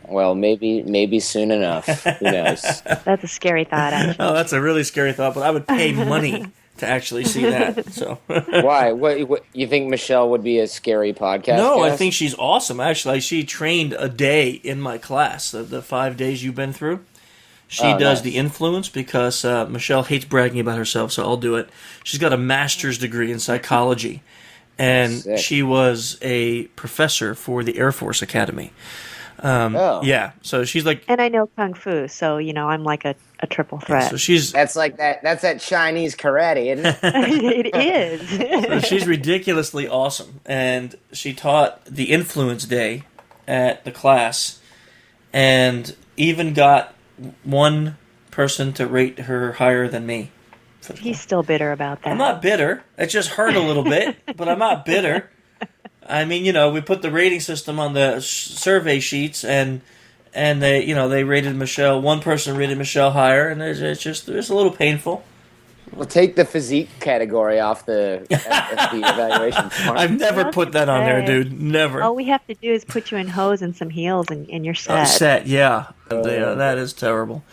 Well, maybe soon enough. Who knows? That's a scary thought, actually. Oh, that's a really scary thought, but I would pay money to actually see that. So why? What you think Michelle would be a scary podcast? No, guest? I think she's awesome. Actually, she trained a day in my class, the 5 days you've been through. She does the influence because Michelle hates bragging about herself, so I'll do it. She's got a master's degree in psychology, and she was a professor for the Air Force Academy. Yeah, so she's like... And I know Kung Fu, so, I'm like a triple threat. So she's... That's like that. That's that Chinese karate, isn't it? It is. So she's ridiculously awesome, and she taught the influence day at the class, and even got one person to rate her higher than me. He's still bitter about that. I'm not bitter. It just hurt a little bit, but I'm not bitter. I mean, we put the rating system on the survey sheets, and they rated Michelle. One person rated Michelle higher, and it's a little painful. We'll take the physique category off the evaluation form. I've never put that on there, dude. Never. All we have to do is put you in hose and some heels, and you're set. Set, yeah. That is terrible.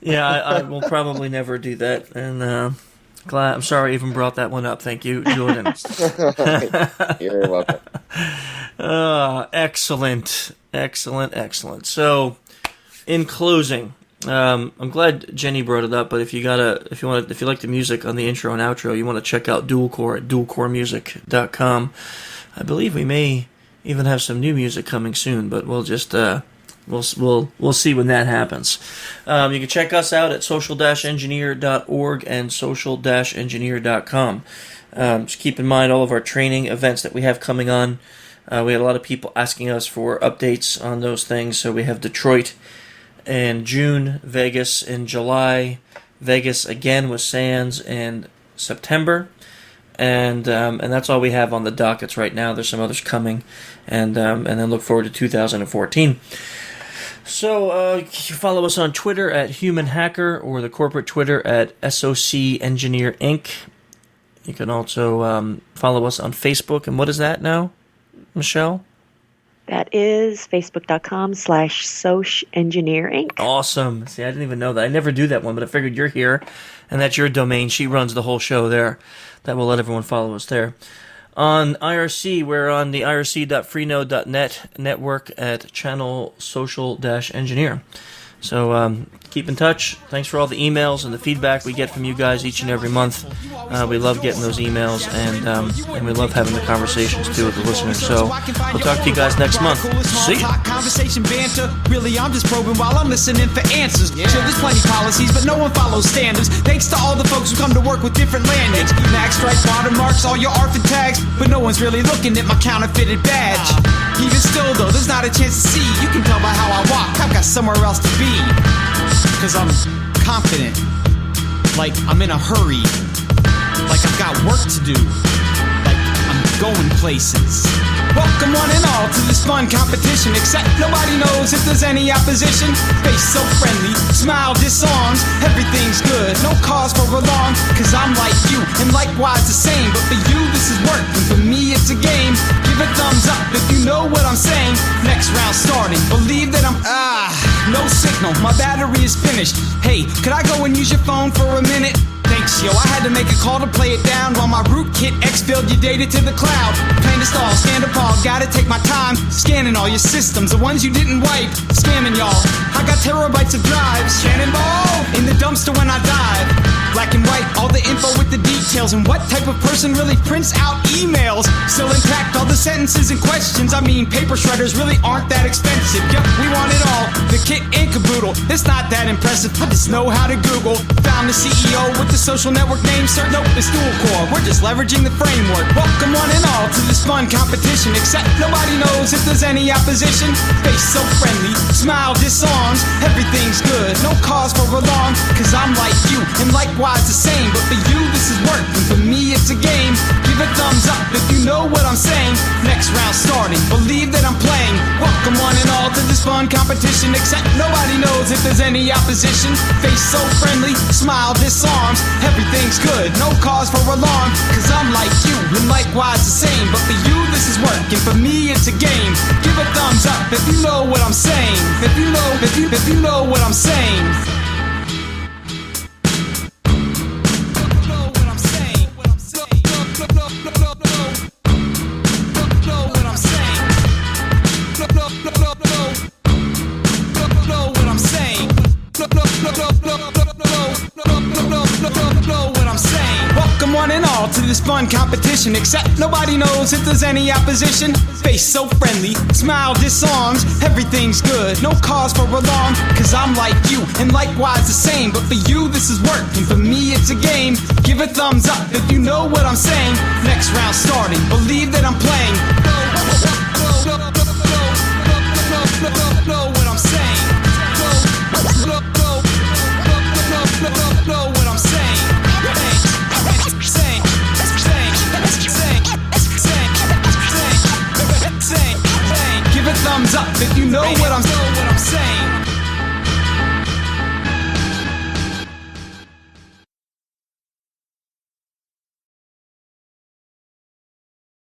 Yeah, I will probably never do that, and I'm sorry I even brought that one up. Thank you, Jordan. You're welcome. Excellent. So, in closing, I'm glad Jenny brought it up. But if you like the music on the intro and outro, you want to check out Dual Core at dualcoremusic.com. I believe we may even have some new music coming soon, but we'll just we'll see when that happens. You can check us out at social-engineer.org and social-engineer.com. Just keep in mind all of our training events that we have coming on. We had a lot of people asking us for updates on those things. So we have Detroit in June, Vegas in July, Vegas again with Sands in September. And that's all we have on the dockets right now. There's some others coming, and then look forward to 2014. So you can follow us on Twitter at Human Hacker or the corporate Twitter at SOC Engineer Inc. You can also follow us on Facebook. And what is that now, Michelle? That is facebook.com/sociengineerinc. Awesome. See, I didn't even know that. I never do that one, but I figured you're here, and that's your domain. She runs the whole show there. That will let everyone follow us there. On IRC, we're on the irc.freenode.net network at channel social-engineer. So keep in touch. Thanks for all the emails and the feedback we get from you guys each and every month. We love getting those emails, and we love having the conversations too with the listeners. So we'll talk to you guys next month. See you. Conversation banter. Really, I'm just probing while I'm listening for answers. Sure, there's plenty policies, but no one follows standards. Thanks to all the folks who come to work with different lanyards. Mag strike, watermarks, all your ARFID tags, but no one's really looking at my counterfeited badge. Even still, though, there's not a chance to see. You can tell by how I walk, I've got somewhere else to be. Cause I'm confident, like I'm in a hurry, like I've got work to do, like I'm going places. Welcome one and all to this fun competition, except nobody knows if there's any opposition. Face so friendly, smile disarms, everything's good, no cause for alarm. Cause I'm like you, and likewise the same. But for you this is work, and for me it's a game. Give a thumbs up if you know what I'm saying. Next round starting, believe that I'm no signal, my battery is finished. Hey, could I go and use your phone for a minute? Thanks, yo, I had to make a call to play it down while my rootkit exfilled your data to the cloud. Plain to stall, stand appalled, gotta take my time scanning all your systems, the ones you didn't wipe. Scamming y'all, I got terabytes of drives. Cannonball in the dumpster when I dive. Black and white, all the info with the details. And what type of person really prints out emails? Still intact, all the sentences and questions. I mean, paper shredders really aren't that expensive. Yep, we want it all, the kit and caboodle. It's not that impressive, I just know how to Google. Found the CEO with the social network name, sir. Nope, it's dual core, we're just leveraging the framework. Welcome one and all to this fun competition, except nobody knows if there's any opposition. Face so friendly, smile disarms, everything's good, no cause for alarm. Cause I'm like you, and likewise the same. But for you this is work, and for me it's a game. Give a thumbs up if you know what I'm saying. Next round starting, believe that I'm playing. Welcome one and all to this fun competition, except nobody knows if there's any opposition. Face so friendly, smile disarms, everything's good, no cause for alarm. Cause I'm like you, and likewise the same. But for you this is work, and for me it's a game. Give a thumbs up if you know what I'm saying. If you know what I'm saying. Welcome one and all to this fun competition, except nobody knows if there's any opposition. Face so friendly, smile disarms, everything's good, no cause for alarm. Cause I'm like you, and likewise the same. But for you this is work, and for me it's a game. Give a thumbs up if you know what I'm saying. Next round starting, believe that I'm playing. Know what I'm saying. Know what I'm saying. Give a thumbs up if you know what I'm saying.